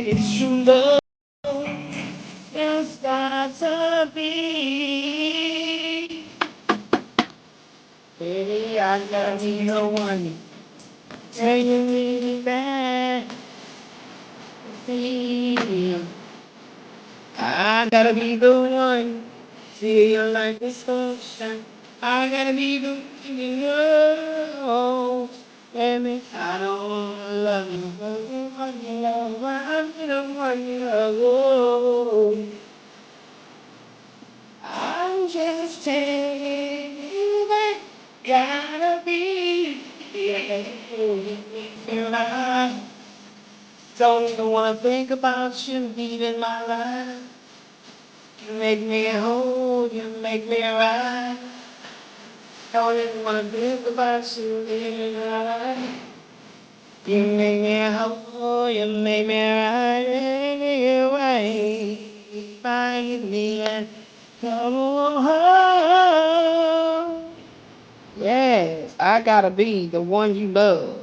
it's true love. There's got to be. Baby, I gotta be the one. Tell you really bad. Baby, I gotta be the one. See you like the sunshine. I gotta be the one you know. Baby, I don't wanna love you, but you want me love. I'm the one you love. I'm just saying that gotta be. Yeah. And I don't even wanna think about you leaving my life. You make me whole, you make me right. Don't even wanna think about you leaving my life. You make me whole, you make me right, make me right. Find me and come home. Yes, I gotta be the one you love.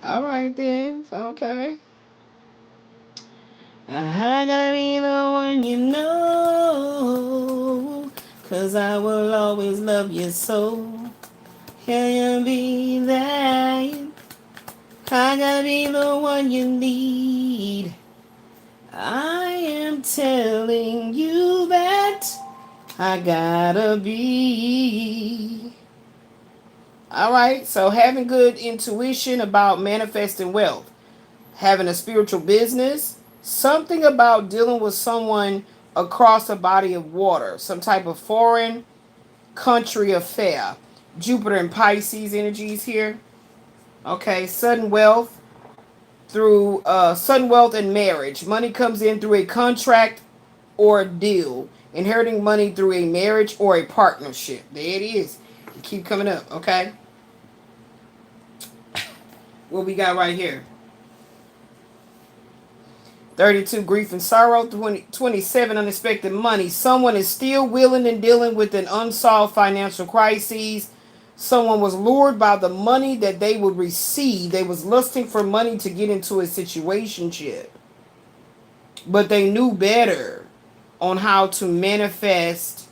All right then, okay. I gotta be the one you know, 'cause I will always love you so. Can you be that? I gotta be the one you need. I am telling you that I gotta be. All right, so having good intuition about manifesting wealth, having a spiritual business, something about dealing with someone across a body of water, some type of foreign country affair. Jupiter and Pisces energies here. Okay, sudden wealth through sudden wealth and marriage. Money comes in through a contract or a deal. Inheriting money through a marriage or a partnership. There it is. Keep coming up, okay? What we got right here? 32, grief and sorrow. 27, unexpected money. Someone is still willing and dealing with an unsolved financial crisis. Someone was lured by the money that they would receive. They was lusting for money to get into a situationship. But they knew better on how to manifest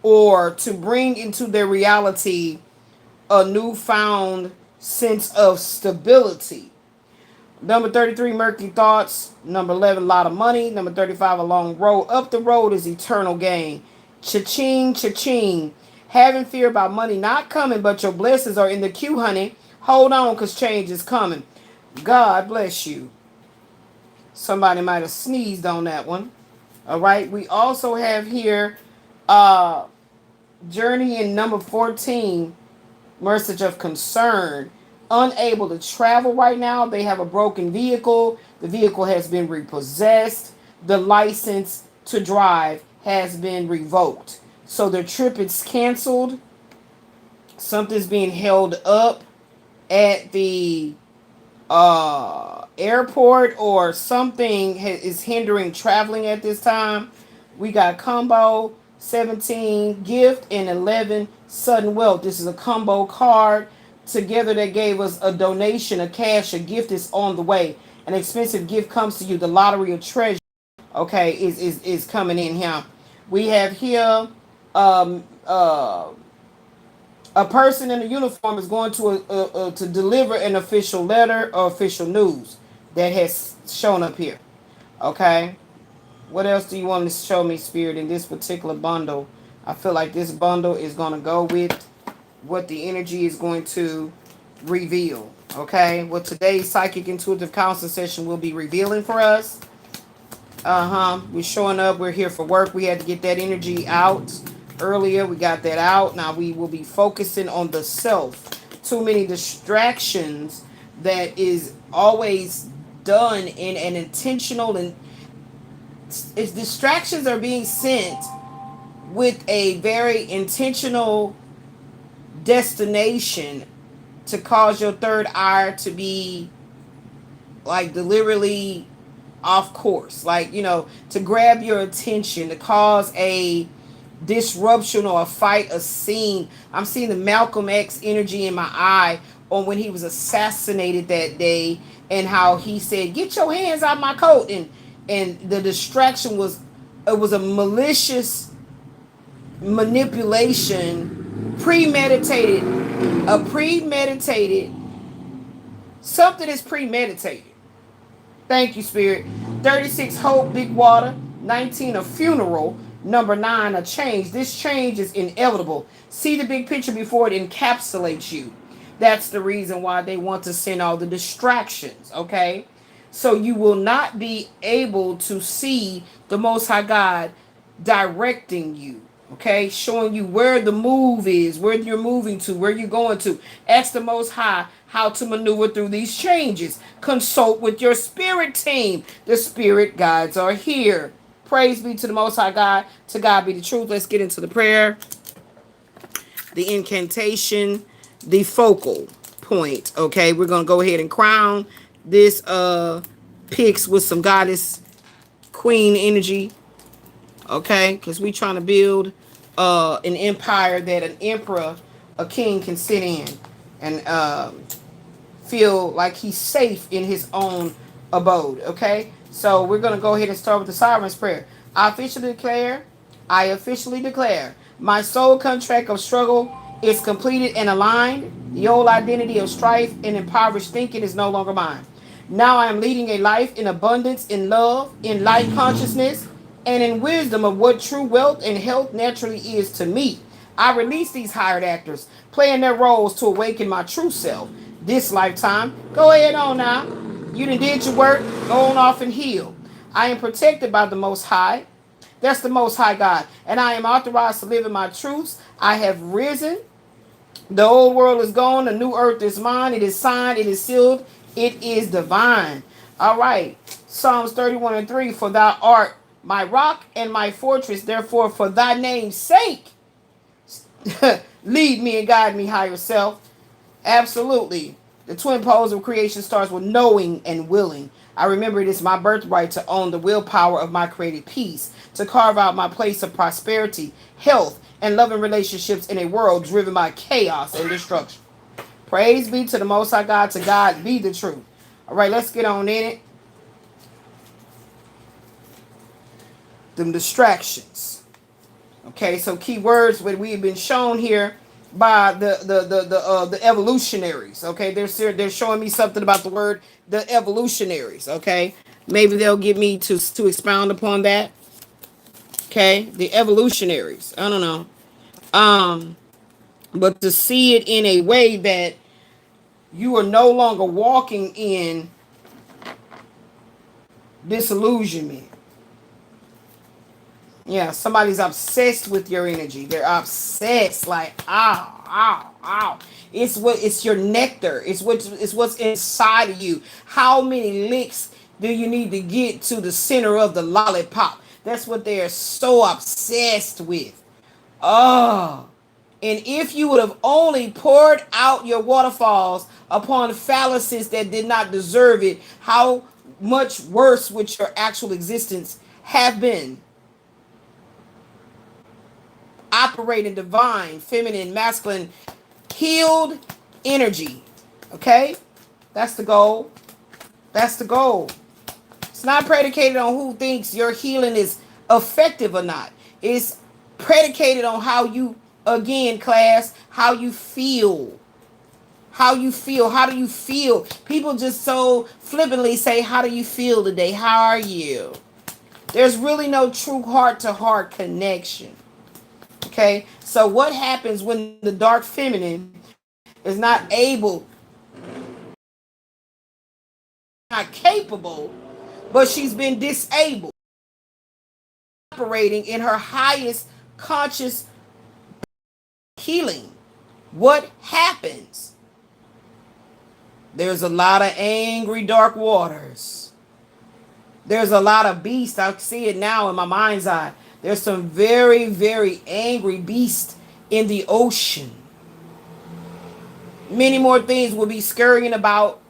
or to bring into their reality a newfound sense of stability. Number 33, murky thoughts. Number 11, a lot of money. Number 35, a long road. Up the road is eternal gain. Cha-ching, cha-ching. Having fear about money not coming, but your blessings are in the queue, honey. Hold on, because change is coming. God bless you. Somebody might have sneezed on that one. All right. We also have here journey in number 14, message of concern. Unable to travel right now. They have a broken vehicle. The vehicle has been repossessed. The license to drive has been revoked. So their trip is canceled. Something's being held up at the airport, or something is hindering traveling at this time. We got combo 17, gift, and 11, sudden wealth. This is a combo card. Together they gave us a donation, a cash, a gift is on the way. An expensive gift comes to you. The lottery of treasure, okay, is coming in here. We have here a person in a uniform is going to deliver an official letter or official news that has shown up here. Okay. What else do you want to show me, Spirit, in this particular bundle? I feel like this bundle is going to go with what the energy is going to reveal. Okay. What today's psychic intuitive counseling session will be revealing for us. We're showing up. We're here for work. We had to get that energy out earlier. We got that out. Now we will be focusing on the self. Too many distractions that is always done in an intentional, and its distractions are being sent with a very intentional destination to cause your third eye to be like deliberately off course, like, you know, to grab your attention, to cause a disruption or a fight, a scene. I'm seeing the Malcolm X energy in my eye, on when he was assassinated that day, and how he said, "Get your hands out my coat," and the distraction was, it was a malicious manipulation, premeditated, something is premeditated. Thank you, Spirit. 36, hope, big water. 19, a funeral. Number 9, a change. This change is inevitable. See the big picture before it encapsulates you. That's the reason why they want to send all the distractions, okay? So you will not be able to see the Most High God directing you, okay? Showing you where the move is, where you're moving to, where you're going to. Ask the Most High how to maneuver through these changes. Consult with your spirit team. The spirit guides are here. Praise be to the Most High God. To God be the truth. Let's get into the prayer, the incantation, the focal point. Okay, we're going to go ahead and crown this pyx with some goddess queen energy. Okay, because we're trying to build an empire that an emperor, a king can sit in and feel like he's safe in his own abode. Okay, so we're going to go ahead and start with the Sovereign's Prayer. I officially declare my soul contract of struggle is completed and aligned. The old identity of strife and impoverished thinking is no longer mine. Now I am leading a life in abundance, in love, in light consciousness, and in wisdom of what true wealth and health naturally is to me. I release these hired actors, playing their roles to awaken my true self. This lifetime, go ahead on now. You done did your work, go on off and heal. I am protected by the Most High. That's the Most High God. And I am authorized to live in my truths. I have risen. The old world is gone. The new earth is mine. It is signed. It is sealed. It is divine. All right. Psalms 31:3. For thou art my rock and my fortress. Therefore, for thy name's sake, lead me and guide me, higher self. Absolutely. The twin poles of creation starts with knowing and willing. I remember it is my birthright to own the willpower of my created peace, to carve out my place of prosperity, health, and loving relationships in a world driven by chaos and destruction. Praise be to the Most High God. To God be the truth. All right, let's get on in it. Them distractions. Okay, so key words what we've been shown here by the evolutionaries. Okay, they're showing me something about the word the evolutionaries. Okay, maybe they'll get me to expound upon that. Okay, the evolutionaries. I don't know. But to see it in a way that you are no longer walking in disillusionment. Yeah, somebody's obsessed with your energy. They're obsessed, like ow. It's your nectar. It's what's inside of you. How many licks do you need to get to the center of the lollipop? That's what they are so obsessed with. Oh. And if you would have only poured out your waterfalls upon fallacies that did not deserve it, how much worse would your actual existence have been? Operating divine, feminine, masculine, healed energy. Okay? That's the goal. That's the goal. It's not predicated on who thinks your healing is effective or not. It's predicated on how you, again, class, how you feel. How you feel. How do you feel? People just so flippantly say, how do you feel today? How are you? There's really no true heart-to-heart connection. Okay, so what happens when the dark feminine is not able, not capable, but she's been disabled, operating in her highest conscious healing? What happens? There's a lot of angry dark waters. There's a lot of beasts. I see it now in my mind's eye. There's some very, very angry beasts in the ocean. Many more things will be scurrying about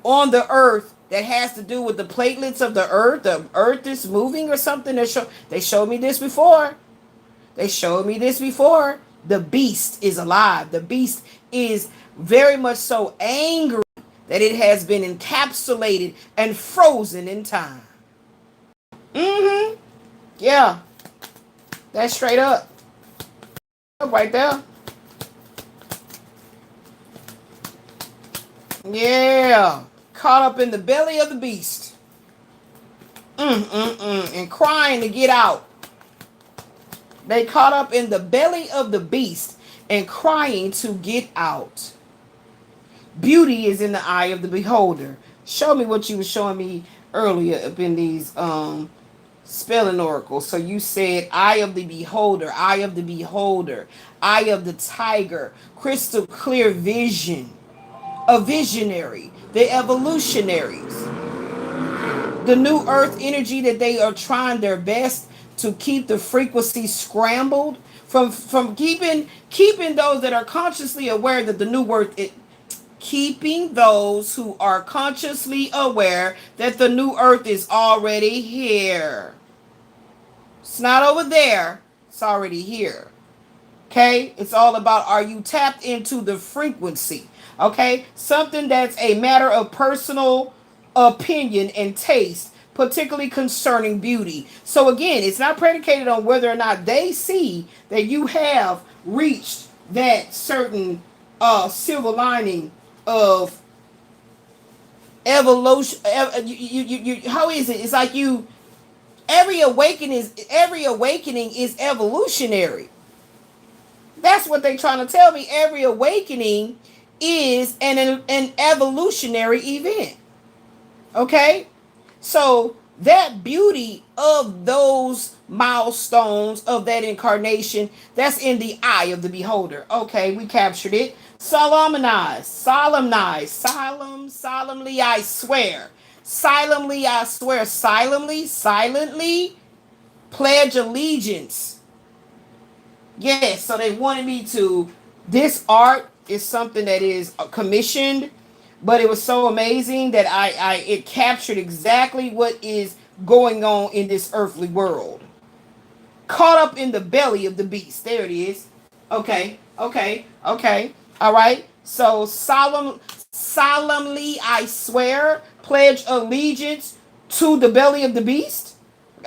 on the earth that has to do with the platelets of the earth. The earth is moving or something. They showed me this before. The beast is alive. The beast is very much so angry that it has been encapsulated and frozen in time. Mm-hmm. Yeah. That's straight up. Right there. Yeah. Caught up in the belly of the beast. And crying to get out. They caught up in the belly of the beast and crying to get out. Beauty is in the eye of the beholder. Show me what you were showing me earlier up in these spelling oracles. So you said eye of the beholder, eye of the beholder, eye of the tiger, crystal clear vision, a visionary, the evolutionaries, the new earth energy that they are trying their best to keep the frequency scrambled from keeping those that are consciously aware that the new earth keeping those who are consciously aware that the new earth is already here. It's not over there. It's already here. Okay? It's all about, are you tapped into the frequency? Okay? Something that's a matter of personal opinion and taste, particularly concerning beauty. So again, it's not predicated on whether or not they see that you have reached that certain silver lining of evolution. How is it? It's like every awakening is evolutionary. That's what they're trying to tell me. Every awakening is an evolutionary event. Okay? So that beauty of those milestones of that incarnation, that's in the eye of the beholder. Okay, we captured it. Solemnly I swear. Solemnly I swear. Silently pledge allegiance. Yes, so they wanted me to. This art is something that is commissioned, but it was so amazing that it captured exactly what is going on in this earthly world. Caught up in the belly of the beast. There it is. Okay. All right. So solemnly I swear, pledge allegiance to the belly of the beast.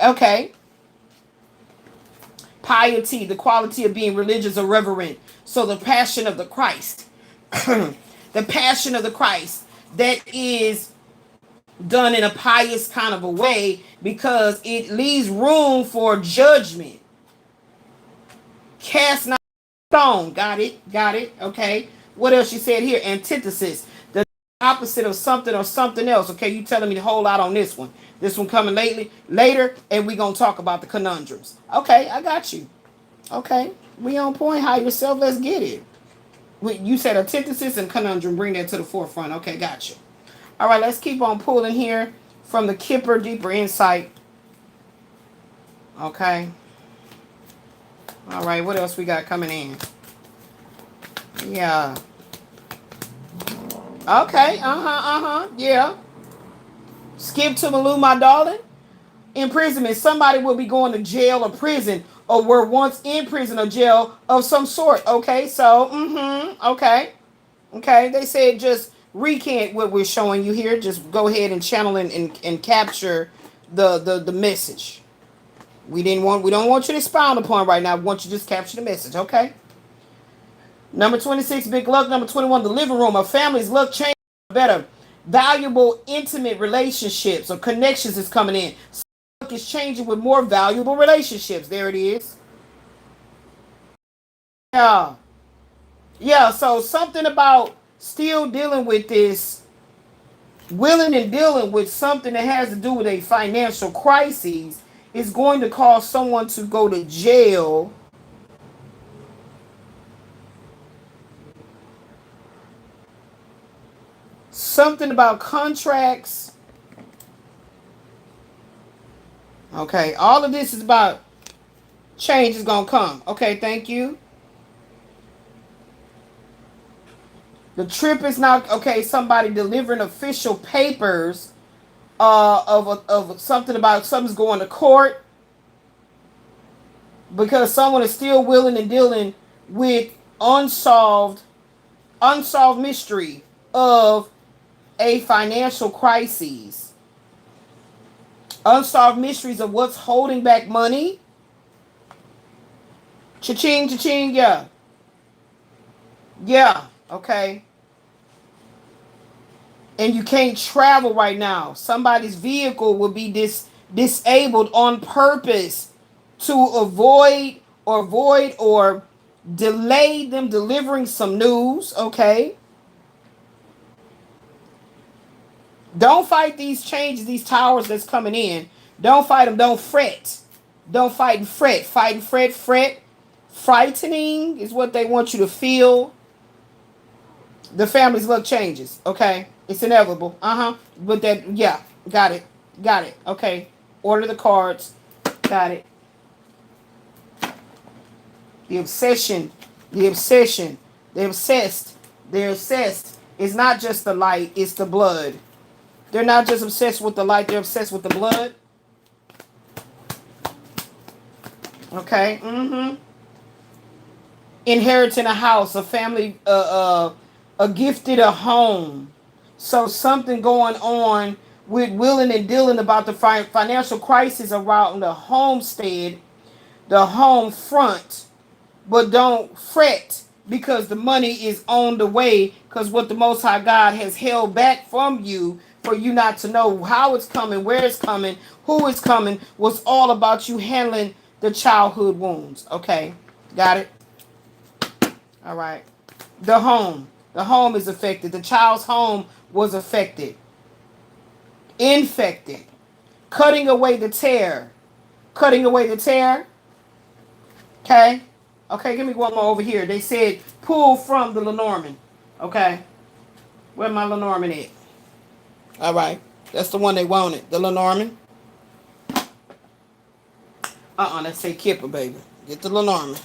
Okay. Piety, the quality of being religious or reverent. So the passion of the Christ. The passion of the Christ that is done in a pious kind of a way because it leaves room for judgment. Cast not stone. Got it. Okay. What else you said here? Antithesis. The opposite of something or something else. Okay, you telling me to hold out on this one. This one coming later, and we're going to talk about the conundrums. Okay, I got you. Okay, we on point. High yourself. Let's get it. You said antithesis and conundrum. Bring that to the forefront. Okay, gotcha. All right, let's keep on pulling here from the Kipper Deeper Insight. Okay. All right, what else we got coming in? Yeah. Okay, yeah. Skip to Malou, my darling. Imprisonment. Somebody will be going to jail or prison or were once in prison or jail of some sort. Okay, so, okay. They said just recant what we're showing you here. Just go ahead and channel and capture the message. We don't want you to expound upon right now. We want you to just capture the message, okay? Number 26, big luck. Number 21, the living room. A family's luck change better. Valuable, intimate relationships or connections is coming in. Luck is changing with more valuable relationships. There it is. Yeah. Yeah, so something about still dealing with this, willing and dealing with something that has to do with a financial crisis is going to cause someone to go to jail. Something about contracts. Okay, all of this is about change is going to come. Okay, thank you. The trip is not, okay, somebody delivering official papers of something about something's going to court because someone is still willing and dealing with unsolved unsolved mystery of a financial crisis. Unsolved mysteries of what's holding back money. Cha-ching, cha-ching, yeah. Yeah, okay. And you can't travel right now. Somebody's vehicle will be disabled on purpose to avoid or delay them delivering some news, okay? Don't fight these changes, these towers that's coming in. Don't fight them. Don't fret. Don't fight and fret. Fight and fret, fret. Frightening is what they want you to feel. The family's luck changes, okay? It's inevitable. But that, yeah, got it. Got it. Okay. Order the cards. Got it. The obsession. The obsession. They're obsessed. They're obsessed. It's not just the light, it's the blood. They're not just obsessed with the light, they're obsessed with the blood. Okay. Inheriting a house, a family, a gifted a home. So something going on with willing and dealing about the financial crisis around the homestead, the home front. But don't fret because the money is on the way, because what the Most High God has held back from you for you not to know how it's coming, where it's coming, who is coming, was all about you handling the childhood wounds. Okay, got it? All right. The home. The home is affected. The child's home was affected. Infected. Cutting away the tear. Cutting away the tear. Okay. Okay, give me one more over here. They said pull from the Lenormand. Okay. Where my Lenormand at? All right. That's the one they wanted. The Lenormand. Let's say Kipper, baby. Get the Lenormand.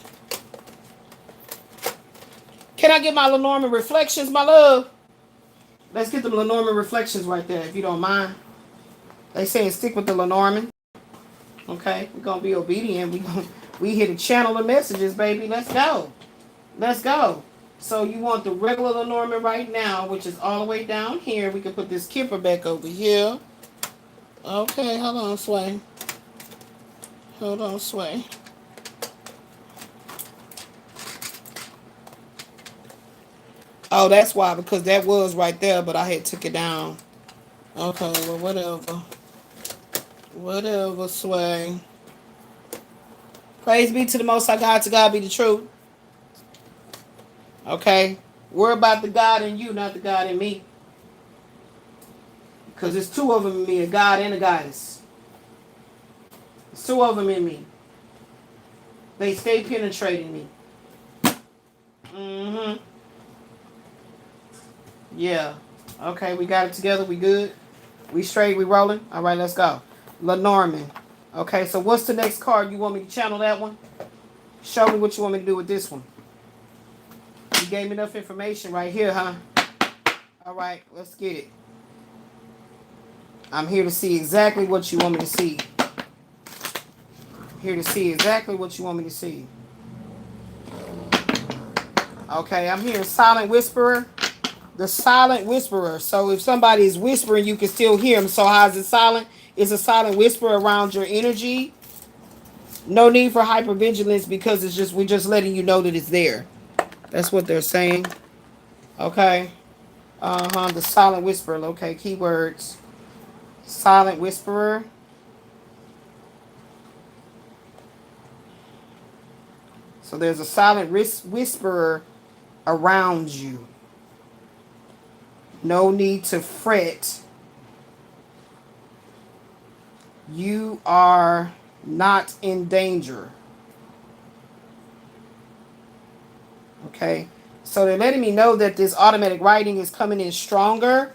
Can I get my Lenormand reflections, my love? Let's get the Lenormand reflections right there, if you don't mind. They saying stick with the Lenormand. Okay, we're gonna be obedient. We here to channel the messages, baby. Let's go. Let's go. So you want the regular Lenormand right now, which is all the way down here. We can put this Kipper back over here. Okay, hold on, Sway. Hold on, Sway. Oh, that's why, because that was right there, but I had took it down. Okay, well, whatever. Whatever, Sway. Praise be to the Most High God, to God be the truth. Okay? We're about the God in you, not the God in me. Because there's two of them in me, a God and a goddess. There's two of them in me. They stay penetrating me. Yeah. Okay, we got it together. We good? We straight? We rolling? All right, let's go. Lenormand. Okay, so what's the next card? You want me to channel that one? Show me what you want me to do with this one. You gave me enough information right here, huh? All right, let's get it. I'm here to see exactly what you want me to see. Here to see exactly what you want me to see. Okay, I'm here. Silent Whisperer. The Silent Whisperer. So if somebody is whispering, you can still hear them. So how is it silent? It's a silent whisper around your energy. No need for hypervigilance because it's just we're just letting you know that it's there. That's what they're saying. Okay. The Silent Whisperer. Okay, keywords. Silent Whisperer. So there's a silent whisperer around you. No need to fret. You are not in danger. Okay. So they're letting me know that this automatic writing is coming in stronger.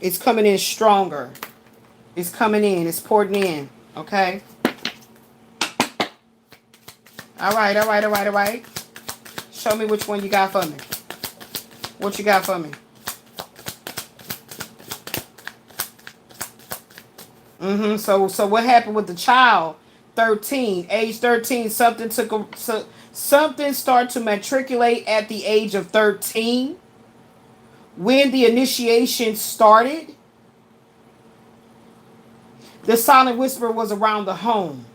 It's coming in stronger. It's coming in. It's pouring in. Okay. All right, all right, all right, all right. Show me which one you got for me. What you got for me? So what happened with the child? 13, age 13. Something started to matriculate at the age of 13. When the initiation started, the silent whisper was around the home.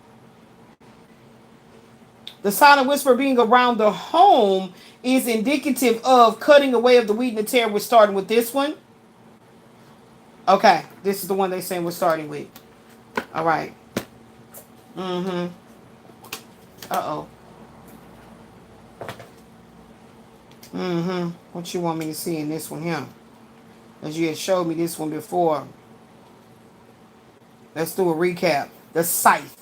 The silent whisper being around the home is indicative of cutting away of the wheat and the tare. We're starting with this one. Okay, this is the one they're saying we're starting with. All right. Mm-hmm. Uh-oh. Mm-hmm. What you want me to see in this one here? As you had showed me this one before. Let's do a recap. The scythe.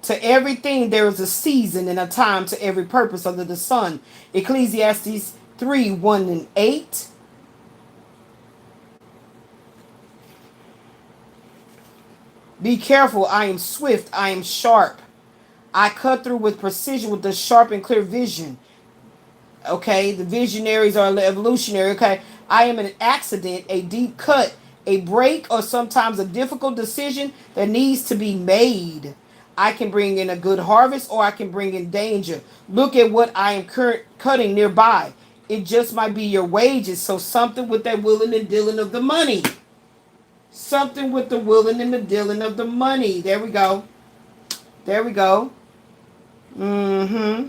To everything there is a season and a time to every purpose under the sun. Ecclesiastes 3:1-8. Be careful, I am swift, I am sharp. I cut through with precision with the sharp and clear vision. Okay, the visionaries are evolutionary. Okay, I am an accident, a deep cut, a break, or sometimes a difficult decision that needs to be made. I can bring in a good harvest or I can bring in danger. Look at what I am cutting nearby. It just might be your wages. So something with that willing and dealing of the money. Something with the willing and the dealing of the money. There we go. There we go. Mm-hmm.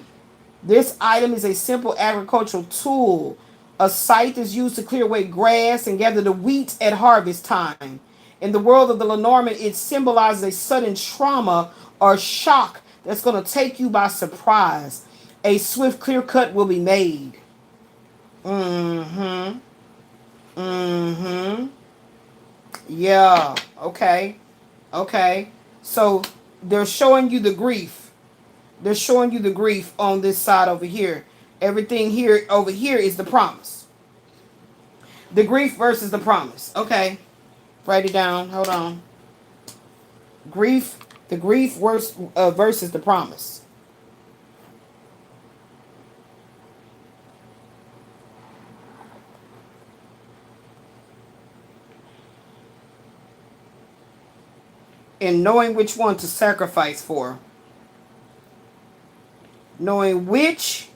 This item is a simple agricultural tool. A scythe is used to clear away grass and gather the wheat at harvest time. In the world of the Lenormand, it symbolizes a sudden trauma or shock that's going to take you by surprise. A swift clear cut will be made. Mm-hmm. Mm-hmm. Yeah. Okay. Okay. So they're showing you the grief. They're showing you the grief on this side over here. Everything here over here is the promise. The grief versus the promise. Okay. Write it down. Hold on. Grief. The grief versus the promise. And knowing which one to sacrifice for. Knowing which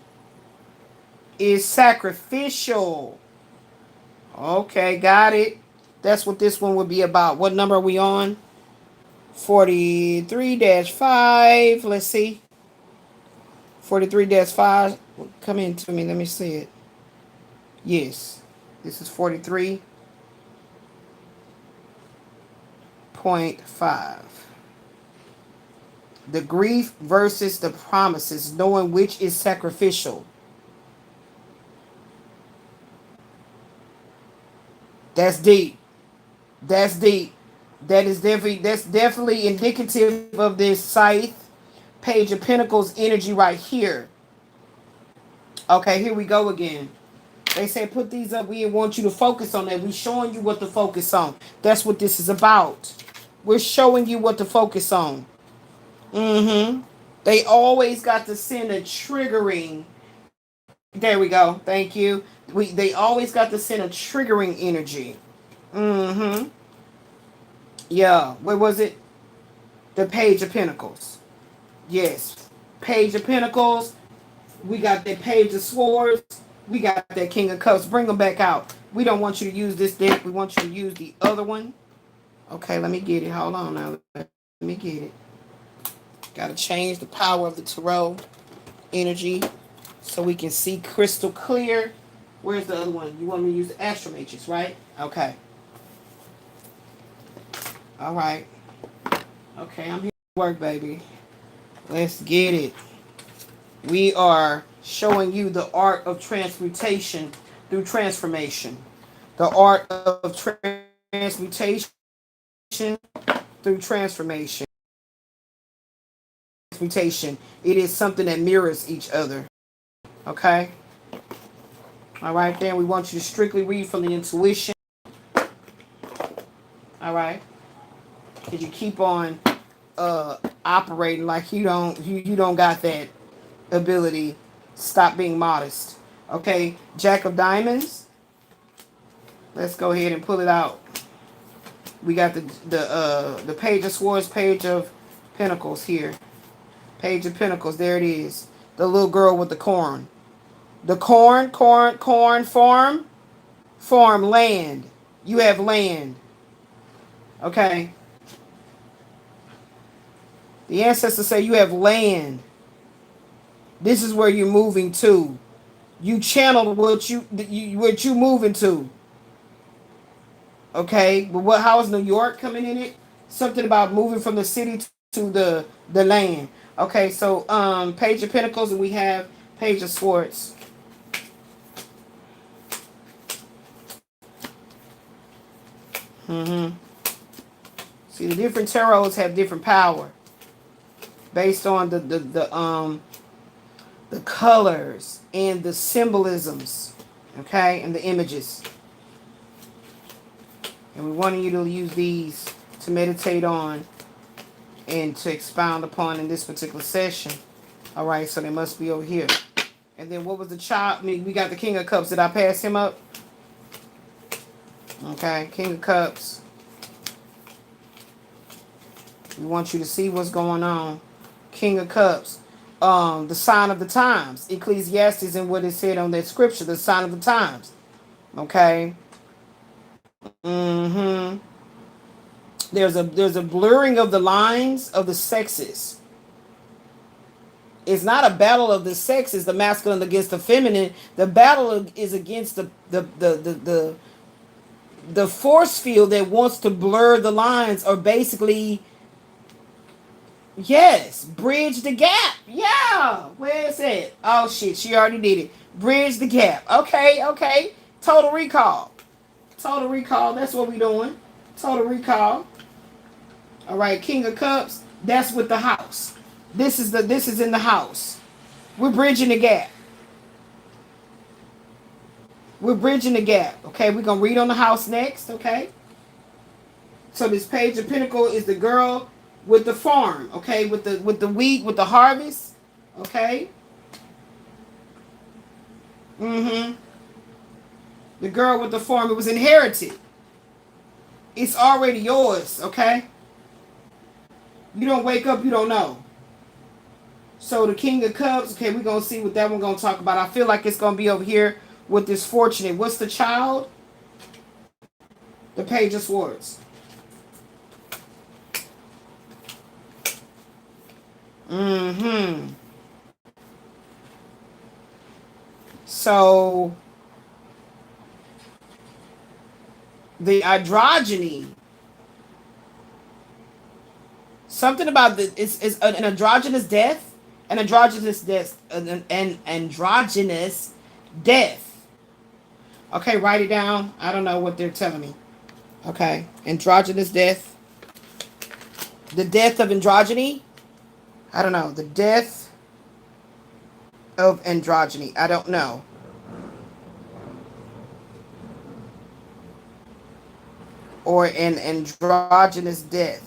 is sacrificial. Okay, got it. That's what this one would be about. What number are we on? 43-5. Let's see. 43-5. Come in to me. Let me see it. Yes. This is 43.5. The grief versus the promises, knowing which is sacrificial. That's deep. That's deep. That's definitely indicative of this scythe, Page of Pentacles energy right here. Okay, here we go again. They say put these up. We want you to focus on that. We're showing you what to focus on. That's what this is about. We're showing you what to focus on. Mm-hmm. They always got to send a triggering. There we go. Thank you. They always got to send a triggering energy. Mm-hmm. Yeah. Where was it? The Page of Pentacles. Yes. Page of Pentacles. We got that Page of Swords. We got that King of Cups. Bring them back out. We don't want you to use this deck. We want you to use the other one. Okay, let me get it. Hold on now. Let me get it. Got to change the power of the tarot energy so we can see crystal clear. Where's the other one? You want me to use the Astro Matrix, right? Okay. All right. Okay, I'm here to work, baby. Let's get it. We are showing you the art of transmutation through transformation. The art of transmutation through transformation. Transmutation. It is something that mirrors each other. Okay? All right, then we want you to strictly read from the intuition. All right? Because you keep on operating like you don't got that ability. Stop being modest. Okay, Jack of Diamonds. Let's go ahead and pull it out. We got the Page of Swords, Page of Pentacles here. Page of Pentacles, there it is. The little girl with the corn. The corn farm. Farm, land. You have land. Okay. The ancestors say you have land. This is where you're moving to. You channeled what you moving to. Okay. But what? How is New York coming in it? Something about moving from the city to the land. Okay. So Page of Pentacles, and we have Page of Swords. See, the different tarots have different power based on the colors and the symbolisms, okay, and the images. And we wanted you to use these to meditate on and to expound upon in this particular session. All right, so they must be over here. And then what was the child? I mean, we got the King of Cups. Did I pass him up? Okay, King of Cups. We want you to see what's going on. King of Cups. The sign of the times. Ecclesiastes and what it said on that scripture. The sign of the times. Okay. There's a blurring of the lines of the sexes. It's not a battle of the sexes, the masculine against the feminine. The battle is against the force field that wants to blur the lines, or basically, yes, bridge the gap. Yeah, where is it? Oh shit, she already did it. Bridge the gap. Okay. Total recall. Total recall. That's what we doing. Total recall. All right, King of Cups. That's with the house. This is in the house. We're bridging the gap. We're bridging the gap. Okay, we're gonna read on the house next. Okay. So this Page of Pentacles is the girl with the farm. Okay, with the wheat, with the harvest. Okay. The girl with the farm. It was inherited. It's already yours. Okay. You don't wake up, you don't know. So the King of Cups, okay, we're going to see what that one going to talk about. I feel like it's going to be over here with this Fortunate. What's the child? The Page of Swords. So the androgyny. Something about it's an androgynous death. An androgynous death. An androgynous death. Okay, write it down. I don't know what they're telling me. Okay, androgynous death. The death of androgyny. I don't know. The death of androgyny. I don't know. Or an androgynous death.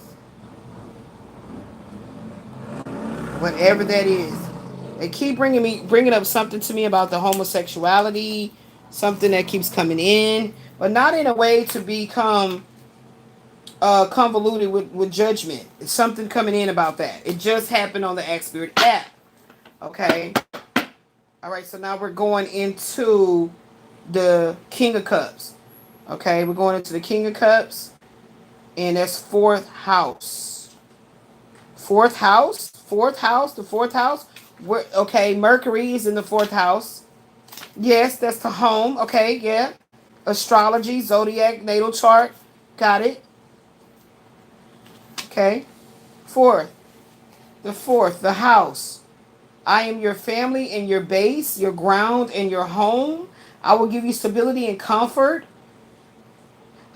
Whatever that is. They keep bringing up something to me about the homosexuality, something that keeps coming in, but not in a way to become convoluted with judgment. It's something coming in about that. It just happened on the Act Spirit app. Okay. All right, so now we're going into the King of Cups. Okay, we're going into the King of Cups, and that's fourth house. Fourth house. The fourth house. Okay, Mercury is in the fourth house. Yes, that's the home. Okay, yeah. Astrology, zodiac, natal chart. Got it. Okay. Fourth. The house. I am your family and your base, your ground and your home. I will give you stability and comfort.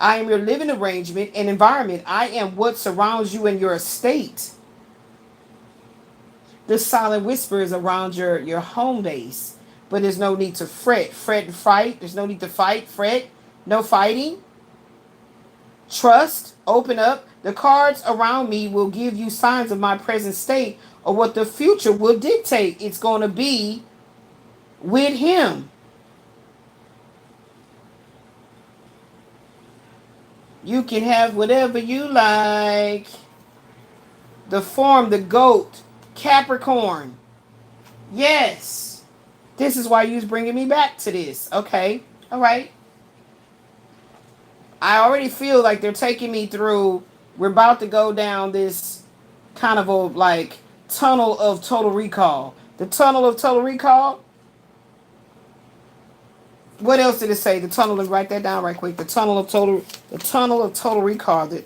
I am your living arrangement and environment. I am what surrounds you in your estate. The silent whisper is around your home base. But there's no need to fret. Fret and fight. There's no need to fight, fret. No fighting. Trust. Open up. The cards around me will give you signs of my present state or what the future will dictate. It's going to be with him. You can have whatever you like. The form, the goat. Capricorn. Yes. This is why you was bringing me back to this. Okay. All right. I already feel like they're taking me through. We're about to go down this kind of a like tunnel of total recall. The tunnel of total recall. What else did it say? The tunnel. And write that down right quick. The tunnel of total. The tunnel of total recall. The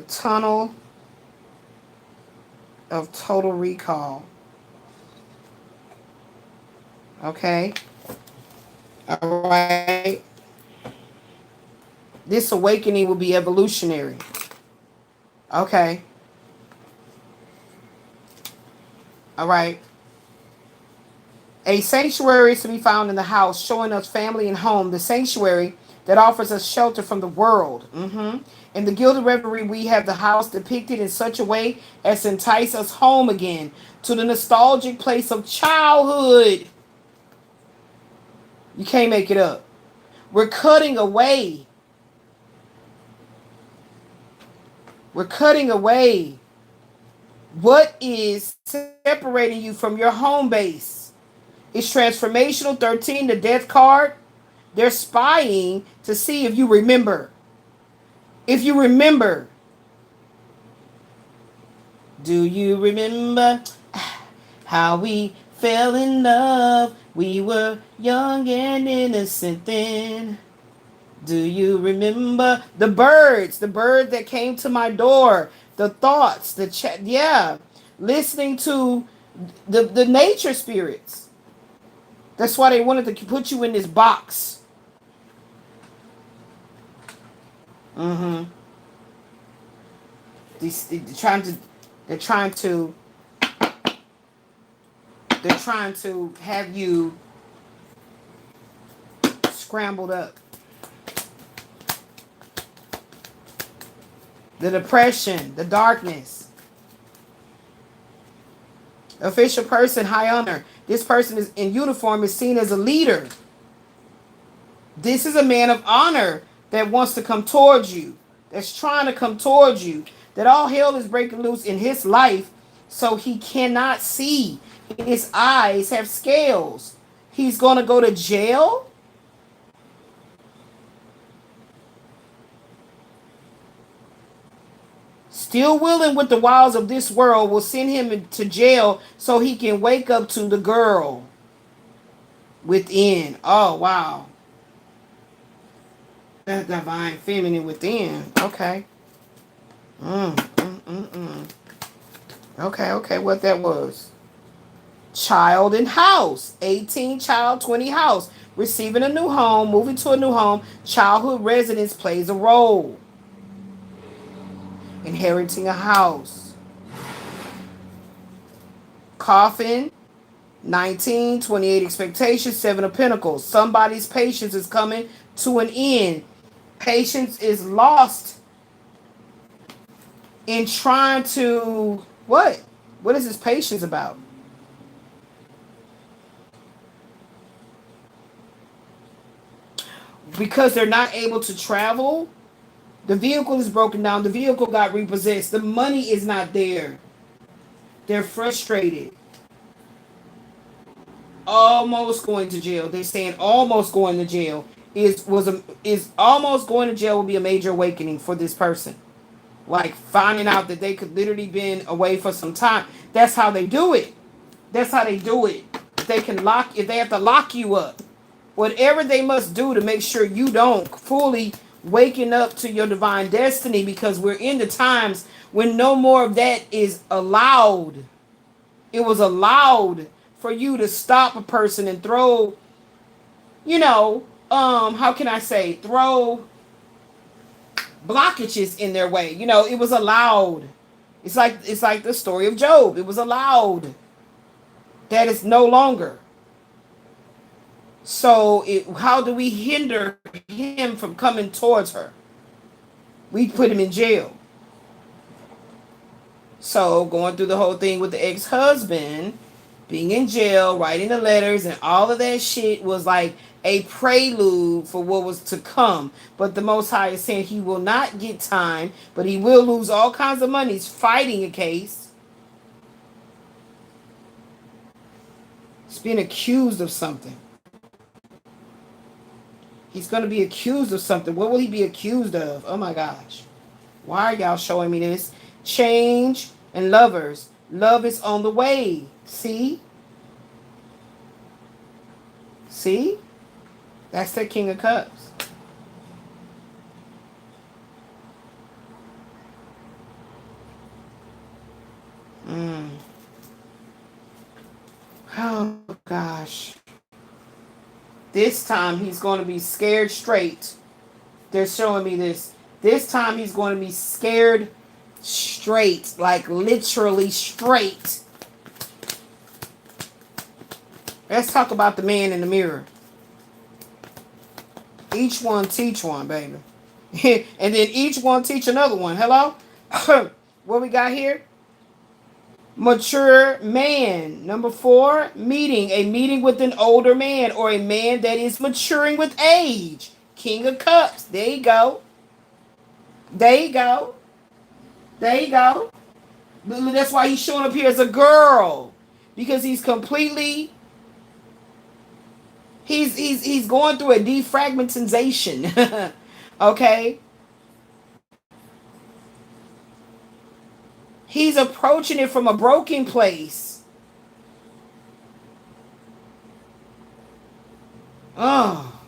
tunnel of total recall. Okay. All right. This awakening will be evolutionary. Okay. All right. A sanctuary is to be found in the house, showing us family and home. The sanctuary that offers us shelter from the world. In the Gilded Reverie, we have the house depicted in such a way as to entice us home again to the nostalgic place of childhood. You can't make it up. We're cutting away. We're cutting away what is separating you from your home base. It's transformational. 13, the death card. They're spying to see if you remember. If you remember. Do you remember how we fell in love? We were young and innocent then. Do you remember the birds that came to my door, the thoughts, the chat? Yeah, listening to the nature spirits. That's why they wanted to put you in this box. They're trying to have you scrambled up. The depression, the darkness. Official person, high honor. This person is in uniform, is seen as a leader. This is a man of honor that wants to come towards you, that's trying to come towards you, that all hell is breaking loose in his life, so he cannot see. His eyes have scales. He's going to go to jail. Still willing with the wiles of this world will send him to jail so he can wake up to the girl within. Oh, wow. That divine feminine within. Okay. Okay, what that was. Child in house. 18, child, 20 house. Receiving a new home, moving to a new home. Childhood residence plays a role. Inheriting a house. Coffin. 19, 28 expectations, 7 of pentacles. Somebody's patience is coming to an end. Patience is lost in trying to, what? What is this patience about? Because they're not able to travel. The vehicle is broken down. The vehicle got repossessed. The money is not there. They're frustrated. Almost going to jail. They're saying almost going to jail is almost going to jail will be a major awakening for this person. Like finding out that they could literally been away for some time. That's how they do it. That's how they do it. If they have to lock you up. Whatever they must do to make sure you don't fully waking up to your divine destiny, because we're in the times when no more of that is allowed. It was allowed for you to stop a person and throw, how can I say, throw blockages in their way. It was allowed. It's like the story of Job. It was allowed. That is no longer. So how do we hinder him from coming towards her? We put him in jail. So going through the whole thing with the ex-husband, being in jail, writing the letters and all of that shit was like a prelude for what was to come. But the Most High is saying he will not get time, but he will lose all kinds of money. He's fighting a case. He's being accused of something. He's going to be accused of something. What will he be accused of? Oh my gosh. Why are y'all showing me this? Change and lovers. Love is on the way. See? See? That's the King of Cups. Oh gosh. This time he's going to be scared straight. They're showing me this. This time he's going to be scared straight. Like literally straight. Let's talk about the man in the mirror. Each one teach one, baby. And then each one teach another one. Hello? What we got here? Mature man. Number 4, meeting. A meeting with an older man or a man that is maturing with age. King of Cups. There you go. There you go. There you go. That's why he's showing up here as a girl. Because he's completely... He's going through a defragmentization. Okay? He's approaching it from a broken place. Oh.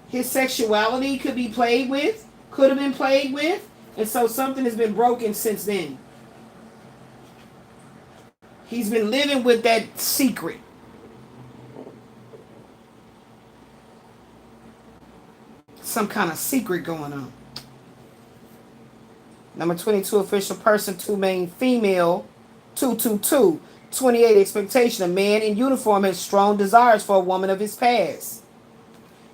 His sexuality could be played with. Could have been played with. And so something has been broken since then. He's been living with that secret. Some kind of secret going on. Number 22, official person. 2, main female. 222. 28, expectation. A man in uniform has strong desires for a woman of his past.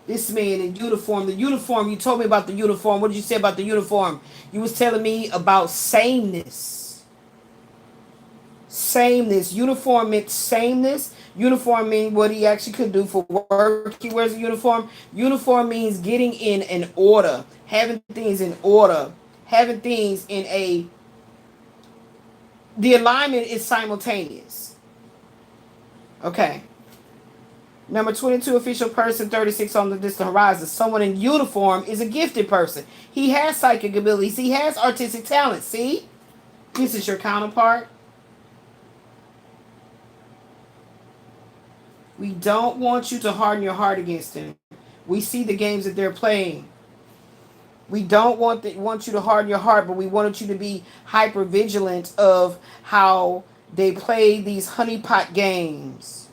This man in uniform. The uniform, you told me about the uniform. What did you say about the uniform? You was telling me about sameness. Sameness. Uniform meant sameness. Uniform means what he actually could do for work. He wears a uniform. Uniform means getting in an order. Having things in order. Having things in a... The alignment is simultaneous. Okay. Number 22, official person. 36, on the distant horizon. Someone in uniform is a gifted person. He has psychic abilities. He has artistic talent. See? This is your counterpart. We don't want you to harden your heart against him. We see the games that they're playing. We don't want you to harden your heart, but we wanted you to be hyper vigilant of how they play these honeypot games.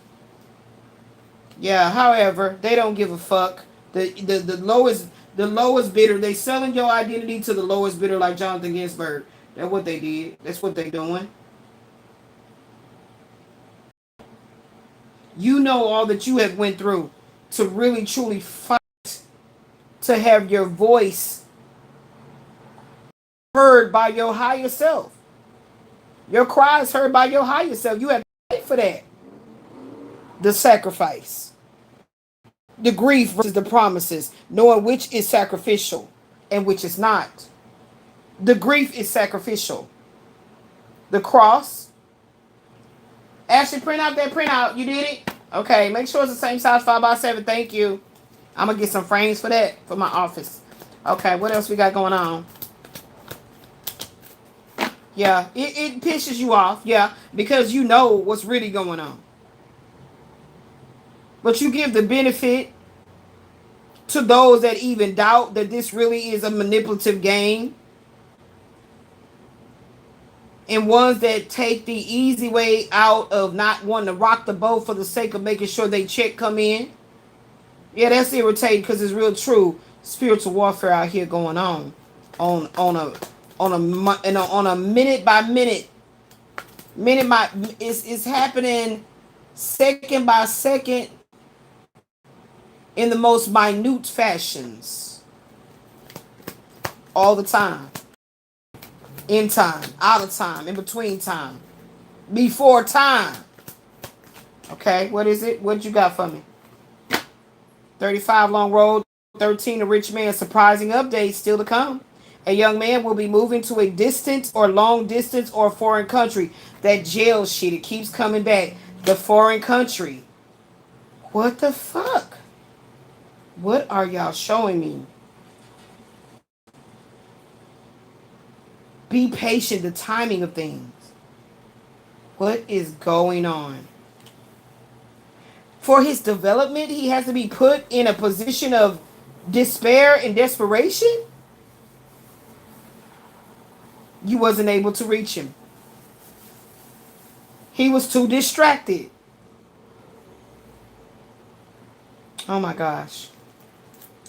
Yeah, however, they don't give a fuck. The lowest bidder, they selling your identity to the lowest bidder like Jonathan Ginsburg. That's what they did. That's what they doing. You know all that you have went through to really truly fight to have your voice heard by your higher self. Your cries heard by your higher self. You have to fight for that. The sacrifice. The grief versus the promises. Knowing which is sacrificial and which is not. The grief is sacrificial. The cross. Ashley, print out that printout. You did it? Okay, make sure it's the same size, 5x7. Thank you. I'm going to get some frames for that, for my office. Okay, what else we got going on? Yeah, it pisses you off. Yeah, because you know what's really going on. But you give the benefit to those that even doubt that this really is a manipulative game. And ones that take the easy way out of not wanting to rock the boat for the sake of making sure they check come in. Yeah, that's irritating because it's real true spiritual warfare out here going on a minute by minute. It's happening second by second in the most minute fashions. All the time. In time, out of time, in between time, before time. Okay, what is it? What you got for me? 35, long road. 13, a rich man. Surprising update still to come. A young man will be moving to a distant or long distance or foreign country. That jail shit, it keeps coming back. The foreign country. What the fuck? What are y'all showing me? Be patient, the timing of things. What is going on? For his development, he has to be put in a position of despair and desperation. You wasn't able to reach him. He was too distracted. Oh my gosh.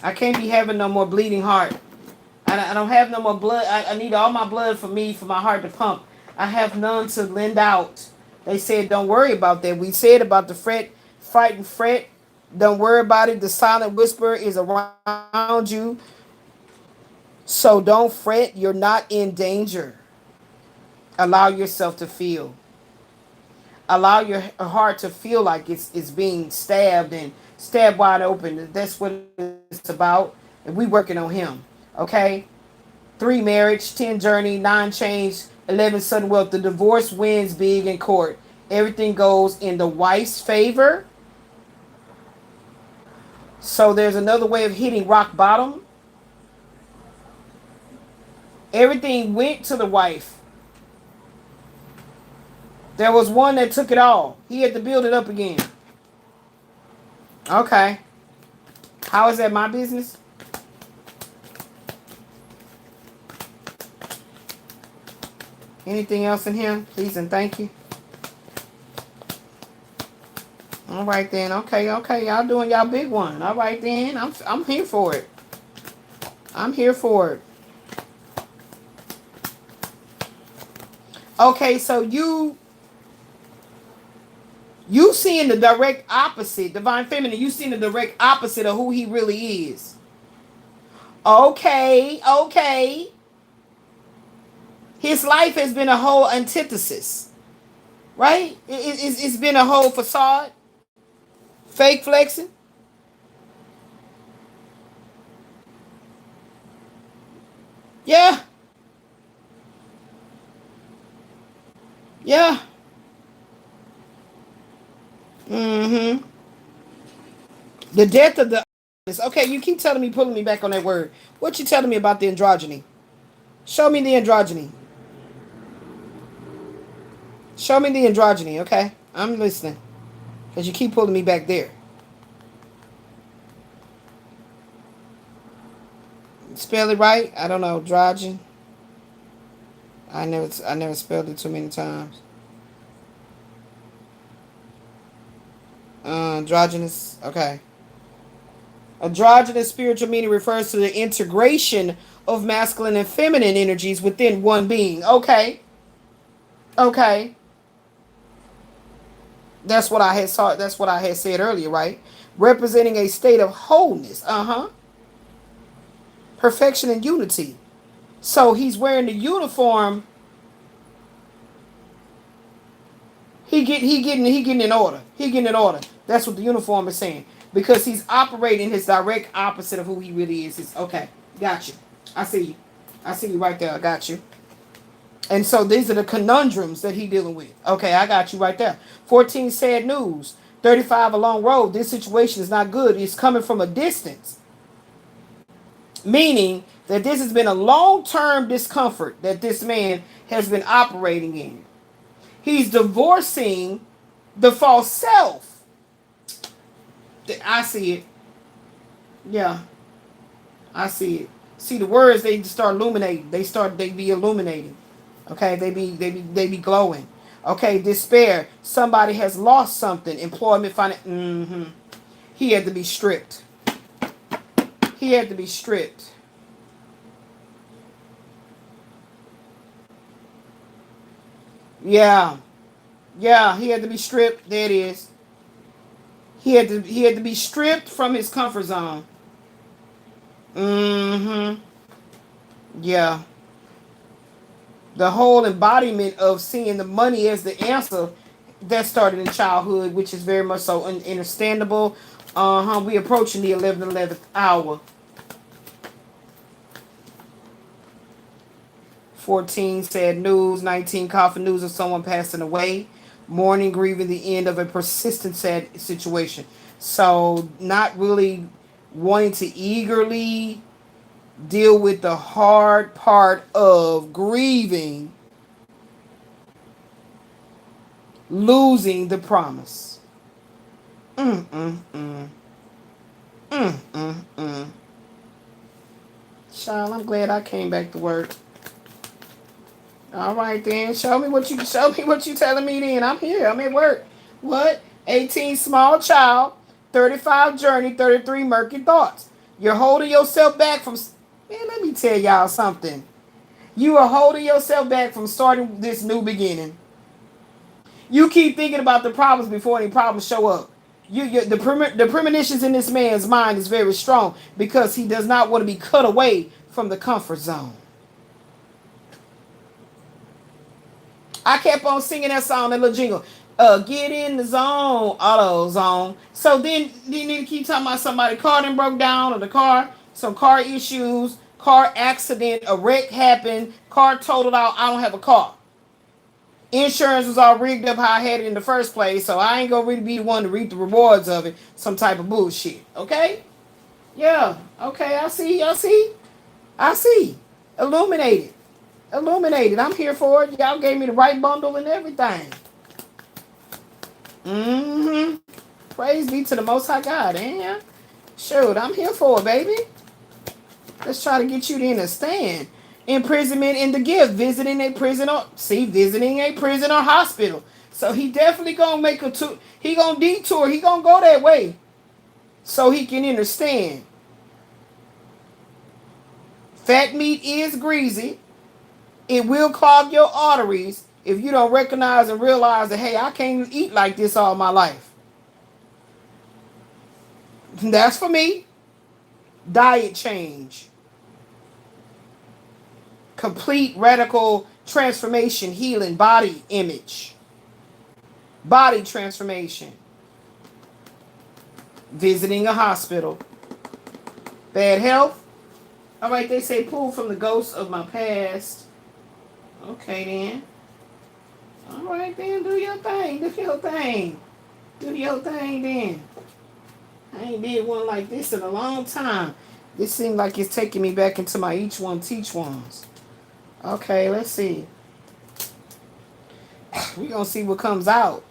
I can't be having no more bleeding heart. I don't have no more blood. I need all my blood for me, for my heart to pump. I have none to lend out. They said, don't worry about that. We said about the fret, fight and fret. Don't worry about it. The silent whisper is around you. So don't fret. You're not in danger. Allow yourself to feel. Allow your heart to feel like it's being stabbed and stabbed wide open. That's what it's about. And we working on him. Okay? 3, marriage. 10, journey. 9, change. 11, sudden wealth. The divorce wins big in court. Everything goes in the wife's favor. So there's another way of hitting rock bottom. Everything went to the wife. There was one that took it all. He had to build it up again. Okay. How is that my business? Anything else in here? Please and thank you. All right then. Okay. Y'all doing y'all big one. All right then. I'm here for it. I'm here for it. Okay, so you seeing the direct opposite, divine feminine, you seeing the direct opposite of who he really is. Okay. His life has been a whole antithesis, right? It's been a whole facade, fake flexing. Yeah. Mm-hmm. The death of the... Okay, you keep telling me, pulling me back on that word. What you telling me about the androgyny? Show me the androgyny. Show me the androgyny, okay? I'm listening. Because you keep pulling me back there. Spell it right? I don't know. Androgyny. I never spelled it too many times. Androgynous. Okay. Androgynous spiritual meaning refers to the integration of masculine and feminine energies within one being. Okay. That's what I had saw. That's what I had said earlier, right? Representing a state of wholeness. Perfection and unity. So he's wearing the uniform. He getting in order. He getting in order. That's what the uniform is saying. Because he's operating his direct opposite of who he really is. It's, okay, got you. I see you right there. I got you. And so these are the conundrums that he's dealing with. Okay, I got you right there. 14, sad news. 35, a long road. This situation is not good. It's coming from a distance. Meaning that this has been a long-term discomfort that this man has been operating in. He's divorcing the false self. I see it. Yeah. I see it. See, the words, they start illuminating. They be illuminating. Okay, they be glowing. Okay, despair. Somebody has lost something. Employment, finance. He had to be stripped. He had to be stripped. Yeah. Yeah, he had to be stripped. There it is. He had to be stripped from his comfort zone. Yeah. The whole embodiment of seeing the money as the answer, that started in childhood, which is very much so understandable. We approaching the 11th hour. 14, sad news. 19, coffin news of someone passing away. Mourning, grieving the end of a persistent sad situation. So not really wanting to eagerly deal with the hard part of grieving, losing the promise. Child, I'm glad I came back to work. All right then, show me what you telling me then. I'm here. I'm at work. What? 18 small child, 35 journey, 33 murky thoughts. You're holding yourself back from. Man, let me tell y'all something. You are holding yourself back from starting this new beginning. You keep thinking about the problems before any problems show up. The premonitions in this man's mind is very strong because he does not want to be cut away from the comfort zone. I kept on singing that song, that little jingle. Get in the zone, auto zone. So then you keep talking about somebody car then broke down, or the car, some car issues, car accident, a wreck happened, car totaled out. I don't have a car. Insurance was all rigged up how I had it in the first place, so I ain't gonna really be the one to reap the rewards of it. Some type of bullshit. Okay? Yeah. Okay. I see. Illuminated. I'm here for it. Y'all gave me the right bundle and everything. Praise be to the Most High God. Yeah. Shoot, I'm here for it, baby. Let's try to get you to understand. Imprisonment in the gift. Visiting a prison or hospital. So he definitely gonna make a tour. He gonna detour. He gonna go that way. So he can understand. Fat meat is greasy. It will clog your arteries if you don't recognize and realize that, hey, I can't eat like this all my life. That's for me. Diet change. Complete radical transformation, healing, body image. Body transformation. Visiting a hospital. Bad health. All right, they say pull from the ghosts of my past. Okay, then. All right, then. Do your thing. Then. I ain't did one like this in a long time. This seems like it's taking me back into my each one teach ones. Okay, let's see. We're going to see what comes out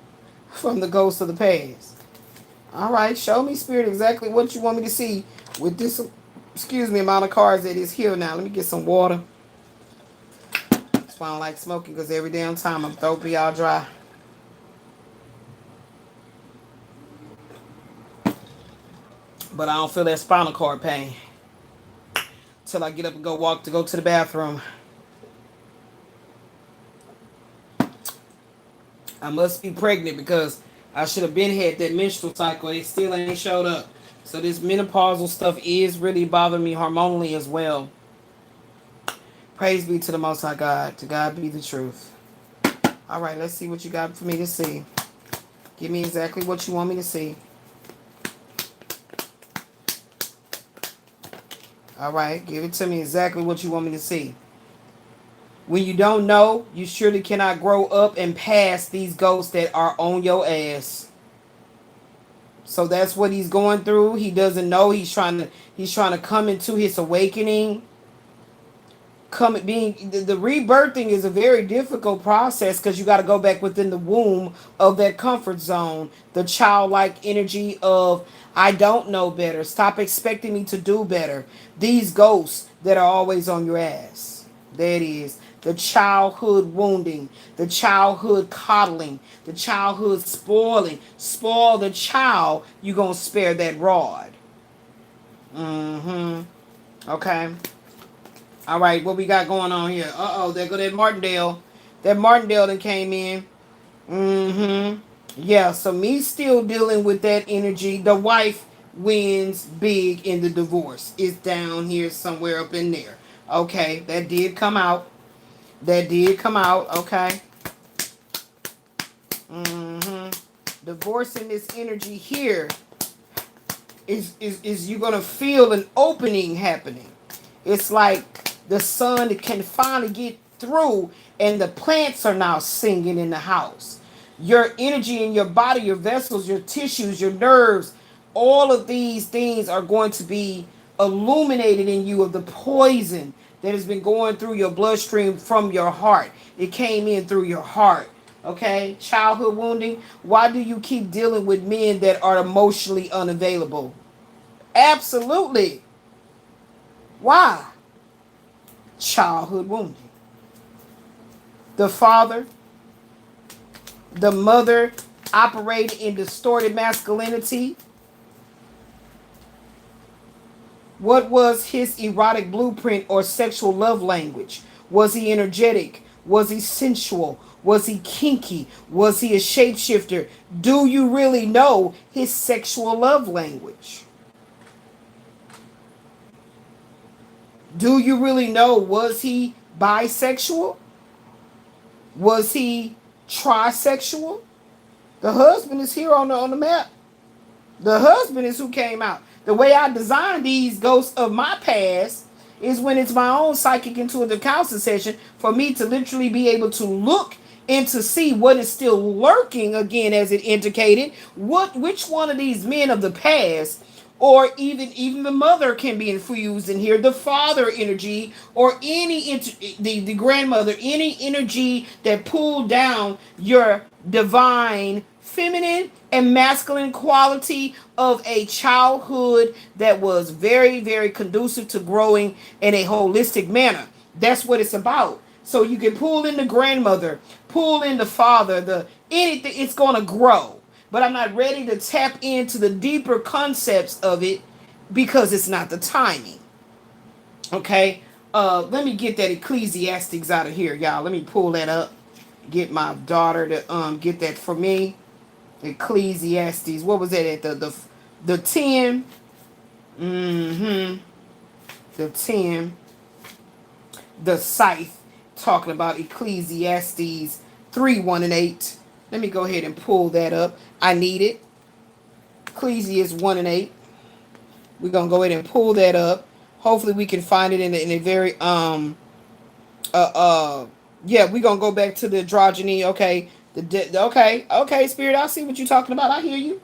from the ghosts of the past. All right, show me, Spirit, exactly what you want me to see with this, amount of cards that is here now. Let me get some water. That's why I don't like smoking, because every damn time my throat be all dry. But I don't feel that spinal cord pain till I get up and go to the bathroom. I must be pregnant because I should have been had that menstrual cycle. It still ain't showed up. So this menopausal stuff is really bothering me hormonally as well. Praise be to the Most High God. To God be the truth. All right, let's see what you got for me to see. Give me exactly what you want me to see. All right, give it to me exactly what you want me to see. When you don't know, you surely cannot grow up and pass these ghosts that are on your ass. So that's what he's going through. He doesn't know. He's trying to come into his awakening. The rebirthing is a very difficult process because you got to go back within the womb of that comfort zone, the childlike energy of I don't know better. Stop expecting me to do better. These ghosts that are always on your ass. There it is. The childhood wounding, the childhood coddling, the childhood spoiling. Spoil the child, you're going to spare that rod. Okay. All right, what we got going on here? There go that Martindale. That Martindale that came in. Yeah, so me still dealing with that energy. The wife wins big in the divorce. It's down here somewhere up in there. Okay, that did come out. Okay. Divorcing this energy here is you're going to feel an opening happening. It's like the sun can finally get through and the plants are now singing in the house. Your energy in your body, your vessels, your tissues, your nerves, All of these things are going to be illuminated in you of the poison that has been going through your bloodstream from your heart. It came in through your heart. Okay? Childhood wounding. Why do you keep dealing with men that are emotionally unavailable? Absolutely. Why? Childhood wounding. The father, the mother operated in distorted masculinity. What was his erotic blueprint or sexual love language? Was he energetic? Was he sensual? Was he kinky? Was he a shapeshifter? Do you really know his sexual love language? Do you really know, was he bisexual? Was he trisexual? The husband is here on the map. The husband is who came out. The way I designed these ghosts of my past is when it's my own psychic intuitive counseling session for me to literally be able to look and to see what is still lurking again, as it indicated. Which one of these men of the past, or even the mother can be infused in here, the father energy, or the grandmother, any energy that pulled down your divine feminine and masculine quality of a childhood that was very, very conducive to growing in a holistic manner. That's what it's about. So you can pull in the grandmother, pull in the father, the anything, it's going to grow. But I'm not ready to tap into the deeper concepts of it because it's not the timing. Okay? Let me get that Ecclesiastics out of here, y'all. Let me pull that up. Get my daughter to get that for me. Ecclesiastes. What was that at? The 10? Mm-hmm. The 10. The scythe. Talking about Ecclesiastes 3, 1 and 8. Let me go ahead and pull that up. I need it. Ecclesiastes 1 and 8. We're gonna go ahead and pull that up. Hopefully we can find it in a very yeah, we're gonna go back to the androgyny. Okay. Okay, Spirit, I see what you're talking about. I hear you.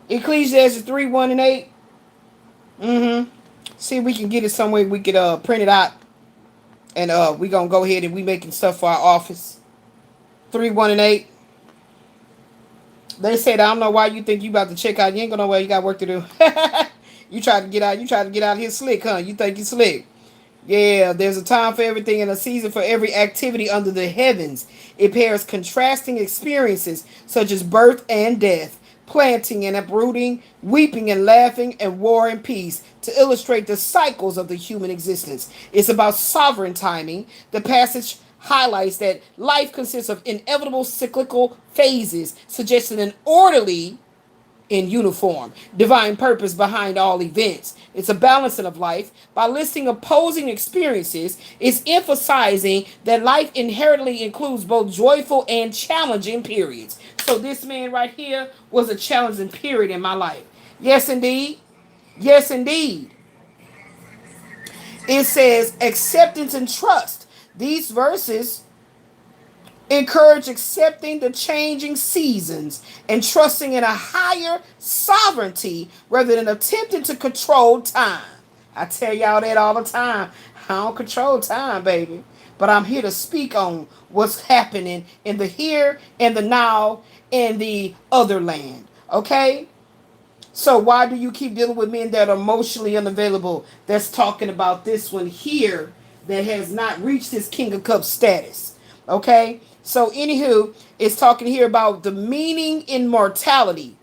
Ecclesiastes 3, 1 and 8. Mm-hmm. See if we can get it somewhere we could print it out. And we're gonna go ahead and we making stuff for our office. 3, 1 and 8. They said, I don't know why you think you about to check out. You ain't gonna know where you got work to do. You try to get out here slick, huh? You think you slick. Yeah, there's a time for everything and a season for every activity under the heavens. It pairs contrasting experiences such as birth and death, planting and uprooting, weeping and laughing, and war and peace to illustrate the cycles of the human existence. It's about sovereign timing. The passage highlights that life consists of inevitable cyclical phases, suggesting an orderly in uniform divine purpose behind all events. It's a balancing of life. By listing opposing experiences, it's emphasizing that life inherently includes both joyful and challenging periods. So this man right here was a challenging period in my life. Yes, indeed. Yes, indeed. It says acceptance and trust. These verses encourage accepting the changing seasons and trusting in a higher sovereignty rather than attempting to control time. I tell y'all that all the time. I don't control time, baby. But I'm here to speak on what's happening in the here and the now and the other land. Okay? So why do you keep dealing with men that are emotionally unavailable? That's talking about this one here that has not reached his King of Cups status. Okay? So anywho, it's talking here about the meaning in mortality.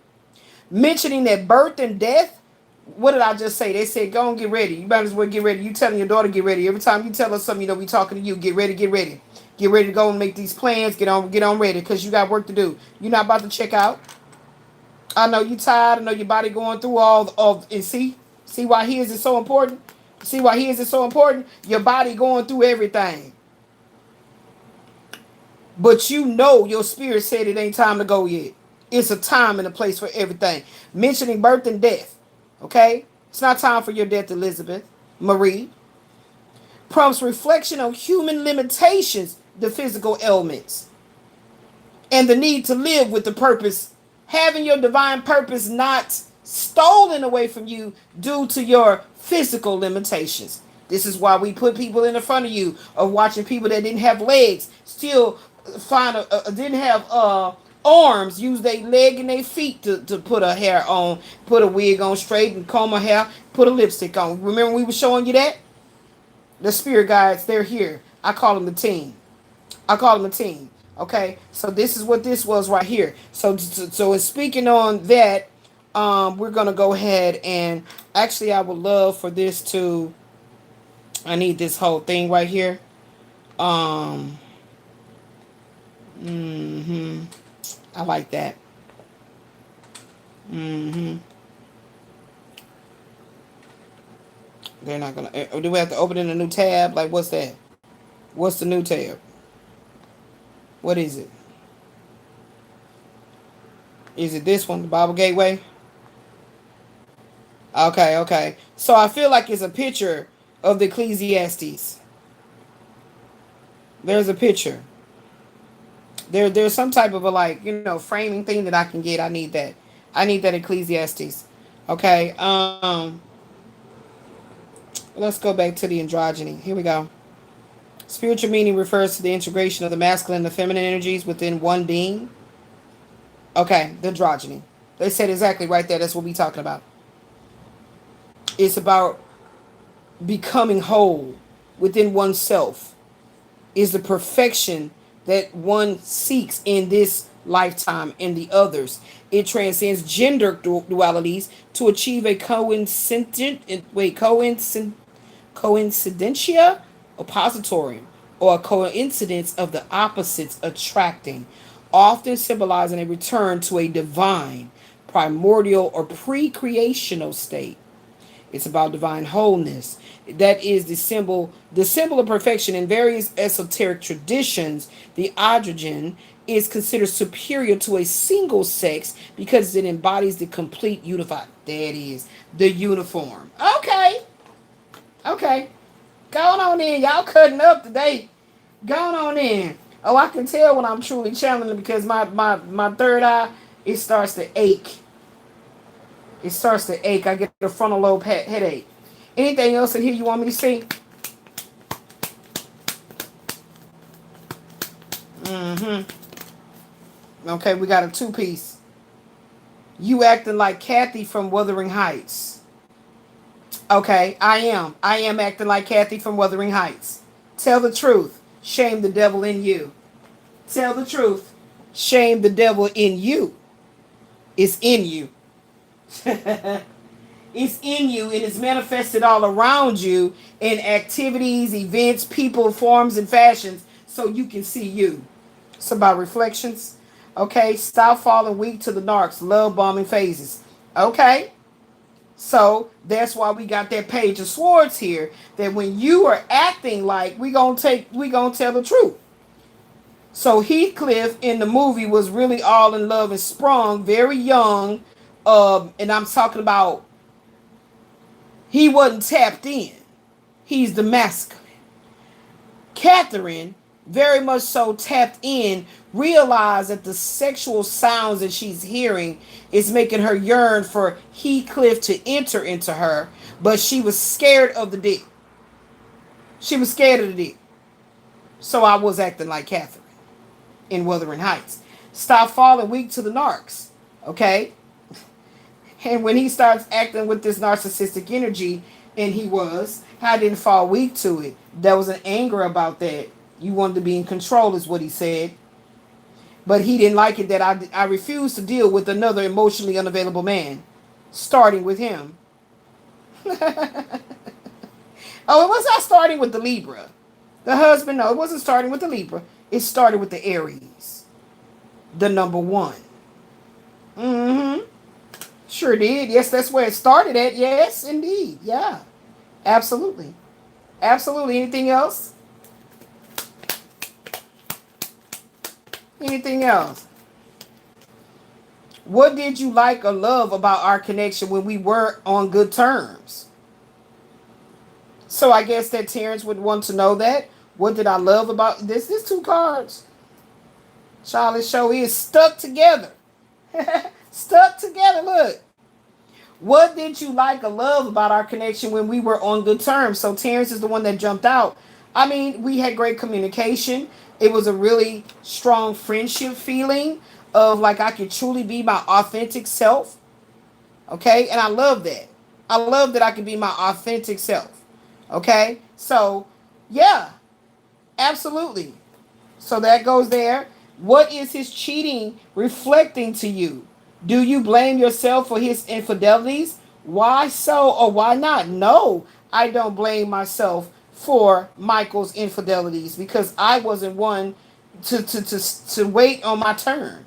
Mentioning that birth and death. What did I just say? They said, go and get ready. You might as well get ready. You telling your daughter, get ready. Every time you tell us something, you know, we talking to you. Get ready, get ready. Get ready to go and make these plans. Get on ready because you got work to do. You're not about to check out. I know you tired. I know your body going through and see why his is so important. See why his is so important? Your body going through everything. But you know your spirit said it ain't time to go yet. It's a time and a place for everything. Mentioning birth and death. Okay? It's not time for your death, Elizabeth. Marie. Prompts reflection on human limitations, the physical ailments, and the need to live with the purpose. Having your divine purpose not stolen away from you due to your physical limitations. This is why we put people in the front of you, of watching people that didn't have legs still didn't have arms, use their leg and their feet to put a hair on, put a wig on straight and comb her hair, put a lipstick on. Remember we were showing you that? The spirit guides, they're here. I call them the team. Okay, so this is what this was right here. So in speaking on that, we're gonna go ahead and actually I would love for this to. I need this whole thing right here. I like that. They're not gonna. Do we have to open in a new tab? Like, what's that? What's the new tab? What is it? Is it this one, the Bible Gateway? Okay. So I feel like it's a picture of the Ecclesiastes. There's a picture. There's some type of a, like, framing thing that I can get. I need that. I need that Ecclesiastes. Okay. Let's go back to the androgyny. Here we go. Spiritual meaning refers to the integration of the masculine and the feminine energies within one being. Okay, the androgyny. They said exactly right there. That's what we're talking about. It's about becoming whole within oneself. Is the perfection that one seeks in this lifetime and the others. It transcends gender dualities to achieve a coincidentia oppositorium, or a coincidence of the opposites attracting, often symbolizing a return to a divine, primordial, or pre-creational state. It's about divine wholeness. That is the symbol of perfection. In various esoteric traditions, the androgen is considered superior to a single sex because it embodies the complete unified. There it is, the uniform. Okay. Going on in. Y'all cutting up today. Going on in. Oh, I can tell when I'm truly channeling because my third eye, it starts to ache. I get a frontal lobe headache. Anything else in here you want me to see? Okay, we got a 2-piece. You acting like Kathy from Wuthering Heights. Okay, I am acting like Kathy from Wuthering Heights. Tell the truth. Shame the devil in you. Tell the truth. Shame the devil in you. It's in you. It's in you, and it's manifested all around you in activities, events, people, forms, and fashions, so you can see you. It's about reflections. Okay, stop falling weak to the narcs, love bombing phases. Okay, so that's why we got that Page of Swords here, that when you are acting like we gonna tell the truth. So Heathcliff in the movie was really all in love and sprung, very young, and I'm talking about he wasn't tapped in. He's the masculine. Catherine, very much so tapped in, realized that the sexual sounds that she's hearing is making her yearn for Heathcliff to enter into her, but she was scared of the dick. So I was acting like Catherine in Wuthering Heights. Stop falling weak to the narcs. Okay? And when he starts acting with this narcissistic energy, and I didn't fall weak to it. There was an anger about that. You wanted to be in control is what he said. But he didn't like it that I refused to deal with another emotionally unavailable man, starting with him. Oh, it was not starting with the Libra. The husband, no, it wasn't starting with the Libra. It started with the Aries. The number 1. Sure did. Yes, that's where it started at. Yes, indeed. Yeah. Absolutely. Anything else? What did you like or love about our connection when we were on good terms? So I guess that Terrence would want to know that. What did I love about this? There's 2 cards. Charlotte's show is stuck together. Stuck together. Look. What did you like or love about our connection when we were on good terms? So Terrence is the one that jumped out. I mean, we had great communication. It was a really strong friendship feeling of like I could truly be my authentic self. Okay? And I love that. I love that I can be my authentic self. Okay? So, yeah, absolutely. So that goes there. What is his cheating reflecting to you? Do you blame yourself for his infidelities? Why so or why not? No, I don't blame myself for Michael's infidelities because I wasn't one to wait on my turn.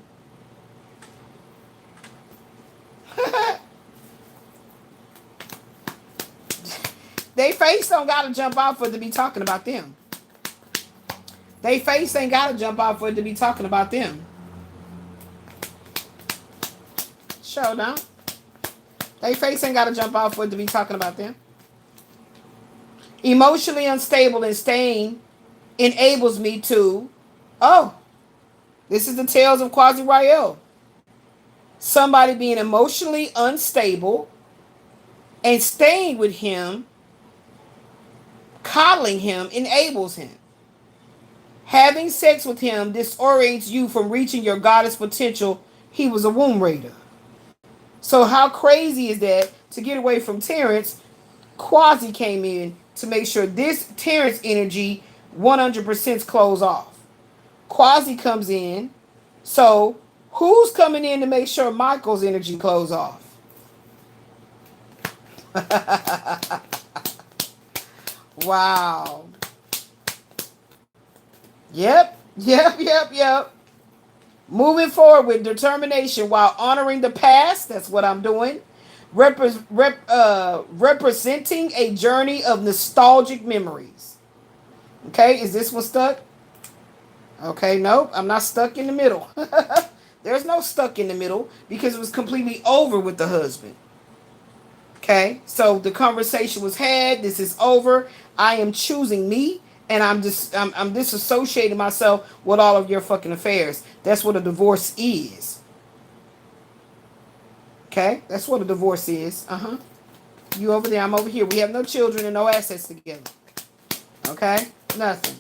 They face don't gotta jump out for it to be talking about them. They face ain't gotta jump out for it to be talking about them. Show now. They face ain't gotta jump out for it to be talking about them. Emotionally unstable and staying enables me to, oh, this is the tales of Quasi Rael. Somebody being emotionally unstable and staying with him, coddling him, enables him. Having sex with him disorients you from reaching your goddess potential. He was a womb raider. So how crazy is that? To get away from Terrence, Quasi came in to make sure this Terrence energy 100% close off. Quasi comes in. So who's coming in to make sure Michael's energy close off? Wow. Yep. Moving forward with determination while honoring the past. That's what I'm doing. Representing a journey of nostalgic memories. Okay, is this one stuck? Okay, nope, I'm not stuck in the middle. There's no stuck in the middle because it was completely over with the husband. Okay, so the conversation was had. This is over. I am choosing me. And I'm disassociating myself with all of your fucking affairs. That's what a divorce is. Okay? That's what a divorce is. Uh-huh. You over there, I'm over here. We have no children and no assets together. Okay? Nothing.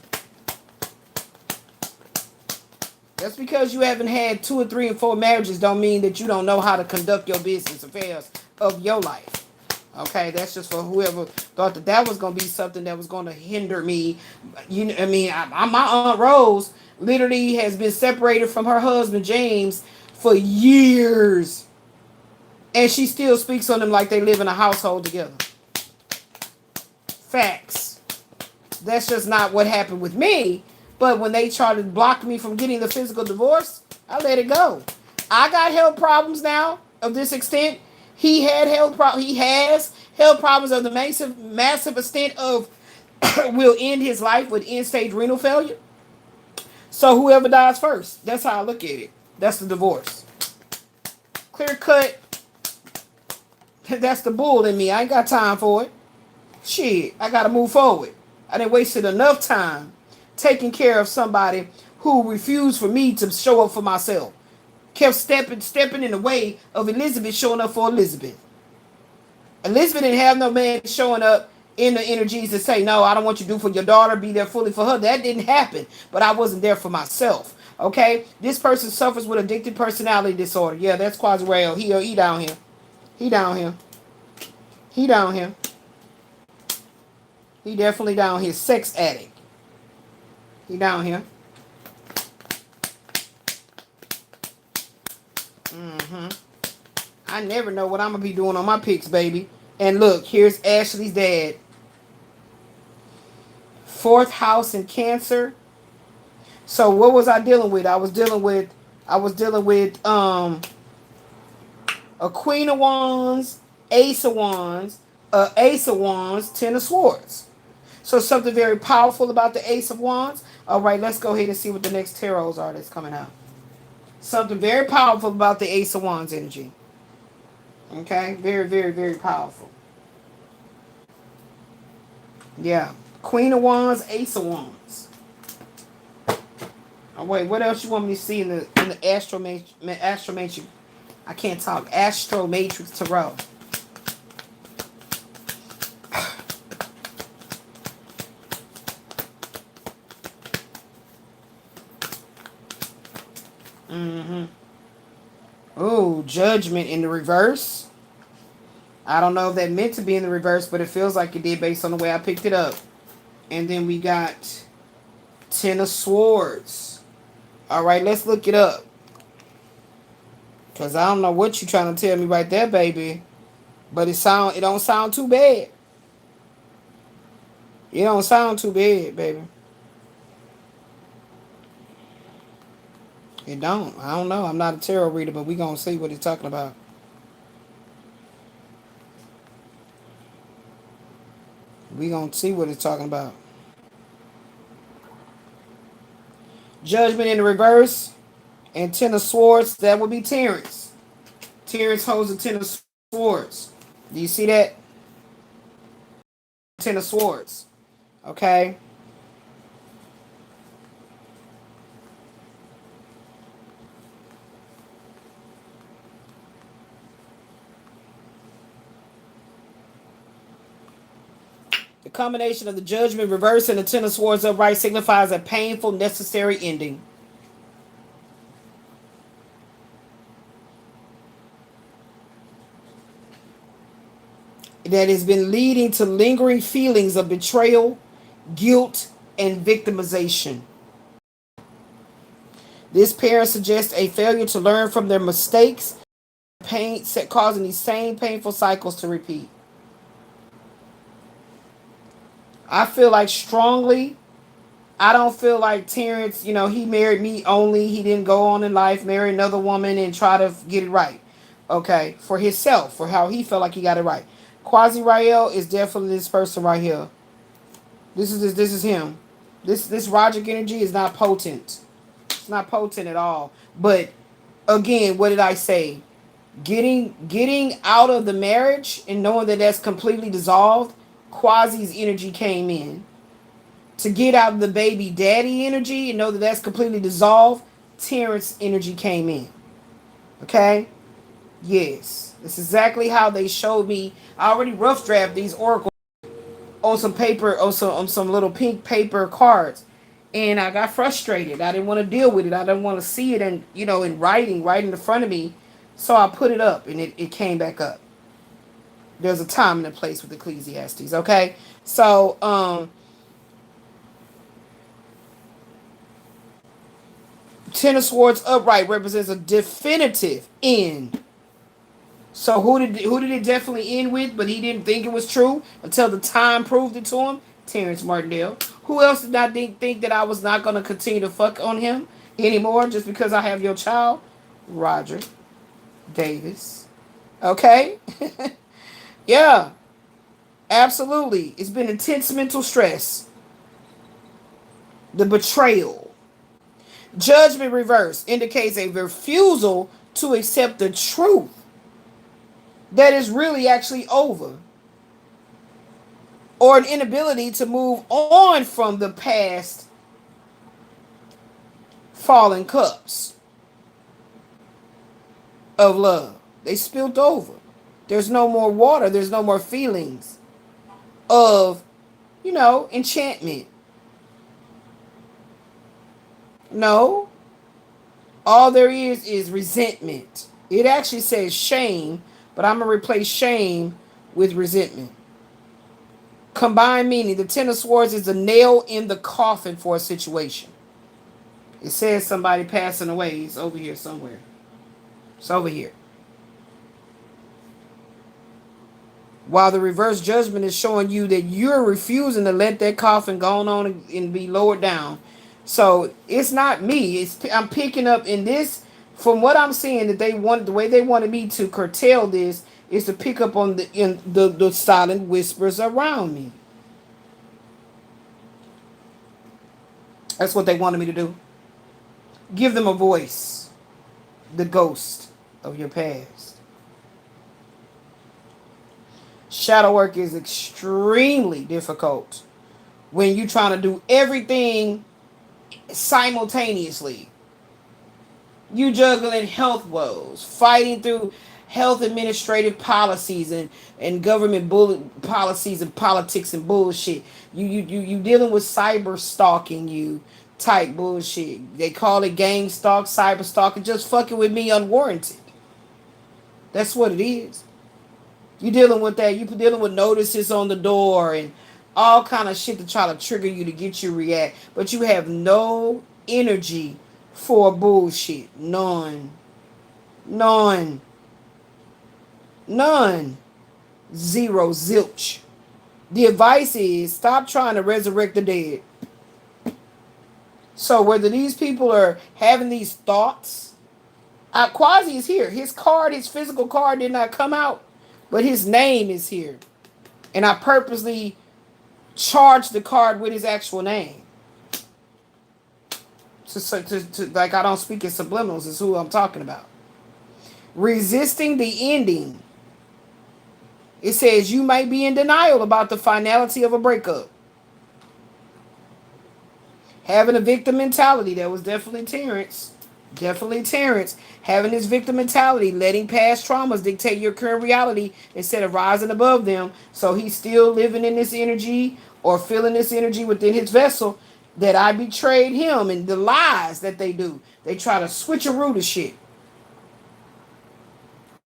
Just because you haven't had 2 or 3 and 4 marriages don't mean that you don't know how to conduct your business affairs of your life. Okay, that's just for whoever thought that was going to be something that was going to hinder me. You know, I mean, my Aunt Rose literally has been separated from her husband, James, for years. And she still speaks on them like they live in a household together. Facts. That's just not what happened with me. But when they tried to block me from getting the physical divorce, I let it go. I got health problems now of this extent. He had he has health problems of the massive extent of will end his life with end-stage renal failure. So whoever dies first, that's how I look at it. That's the divorce. Clear cut. That's the bull in me. I ain't got time for it. Shit, I gotta move forward. I done wasted enough time taking care of somebody who refused for me to show up for myself. Kept stepping in the way of Elizabeth showing up for Elizabeth. Elizabeth didn't have no man showing up in the energies to say, no, I don't want you to do for your daughter, be there fully for her. That didn't happen, but I wasn't there for myself. Okay? This person suffers with addictive personality disorder. Yeah, that's Quasi-Rael. He down here. He down here. He down here. He definitely down here. Sex addict. He down here. I never know what I'm going to be doing on my picks, baby. And look, here's Ashley's dad. 4th house in Cancer. So what was I dealing with? I was dealing with a Queen of Wands, Ace of Wands, 10 of Swords. So something very powerful about the Ace of Wands. All right, let's go ahead and see what the next tarots are that's coming out. Something very powerful about the Ace of Wands energy. Okay, very, very, very powerful. Yeah, Queen of Wands, Ace of Wands. Oh wait, what else you want me to see in the Astro Matrix? I can't talk. Astro Matrix Tarot. Mm-hmm. Ooh, judgment in the reverse. I don't know if that meant to be in the reverse, but it feels like it did based on the way I picked it up. And then we got Ten of Swords. All right, let's look it up. Because I don't know what you're trying to tell me right there, baby. But it don't sound too bad. It don't sound too bad, baby. It don't. I don't know. I'm not a tarot reader, but we going to see what it's talking about. We going to see what it's talking about. Judgment in the reverse. And Ten of Swords, that would be Terrence. Terrence holds the Ten of Swords. Do you see that? Ten of Swords. Okay. The combination of the Judgment reverse and the Ten of Swords upright signifies a painful, necessary ending. That has been leading to lingering feelings of betrayal, guilt, and victimization. This pair suggests a failure to learn from their mistakes, causing these same painful cycles to repeat. I feel like strongly, I don't feel like Terrence, he married me only. He didn't go on in life, marry another woman, and try to get it right. Okay, for himself, for how he felt like he got it right. Quasi Rael is definitely this person right here. This is him. This Rogic energy is not potent. It's not potent at all. But again, what did I say? Getting out of the marriage and knowing that that's completely dissolved, Quasi's energy came in. To get out of the baby daddy energy and know that that's completely dissolved, Terrence energy came in. Okay? Yes. That's exactly how they showed me. I already rough draft these oracles on some paper, on some little pink paper cards. And I got frustrated. I didn't want to deal with it. I didn't want to see it in writing right in front of me. So I put it up and it came back up. There's a time and a place with Ecclesiastes, okay? So, Ten of Swords upright represents a definitive end. So who did it definitely end with, but he didn't think it was true until the time proved it to him? Terrence Martindale. Who else did not think that I was not going to continue to fuck on him anymore just because I have your child? Roger Davis. Okay? Yeah. Absolutely. It's been intense mental stress. The betrayal. Judgment reverse indicates a refusal to accept the truth that is really actually over, or an inability to move on from the past fallen cups of love. They spilled over. There's no more water. There's no more feelings of, enchantment. No. All there is resentment. It actually says shame, but I'm going to replace shame with resentment. Combined meaning, the Ten of Swords is the nail in the coffin for a situation. It says somebody passing away. It's over here somewhere. It's over here. While the reverse judgment is showing you that you're refusing to let that coffin go on and be lowered down. So it's not me. I'm picking up in this, from what I'm seeing, that the way they wanted me to curtail this is to pick up on the silent whispers around me. That's what they wanted me to do. Give them a voice. The ghost of your past. Shadow work is extremely difficult when you're trying to do everything simultaneously. You juggling health woes, fighting through health administrative policies and government policies and politics and bullshit. You dealing with cyber stalking. You type bullshit. They call it gang stalk, cyber stalk, and just fucking with me unwarranted. That's what it is. You dealing with that. You dealing with notices on the door and all kind of shit to try to trigger you to get you to react. But you have no energy for bullshit. None. None. None. Zero. Zilch. The advice is stop trying to resurrect the dead. So whether these people are having these thoughts, Quasi is here. His card, his physical card did not come out, but his name is here. And I purposely charged the card with his actual name. Like I don't speak in subliminals, is who I'm talking about. Resisting the ending. It says you might be in denial about the finality of a breakup. Having a victim mentality. That was definitely Terrence. Definitely Terrence. Having this victim mentality. Letting past traumas dictate your current reality instead of rising above them. So he's still living in this energy or feeling this energy within his vessel that I betrayed him and the lies that they do. They try to switcheroo the shit.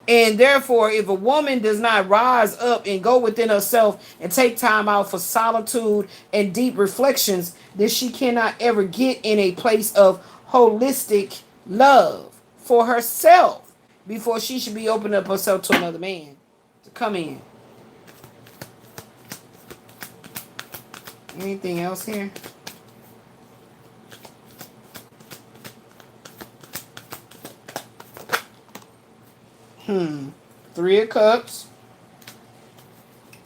And therefore, if a woman does not rise up and go within herself and take time out for solitude and deep reflections, then she cannot ever get in a place of holistic love for herself before she should be opening up herself to another man to come in. Anything else here? Three of Cups.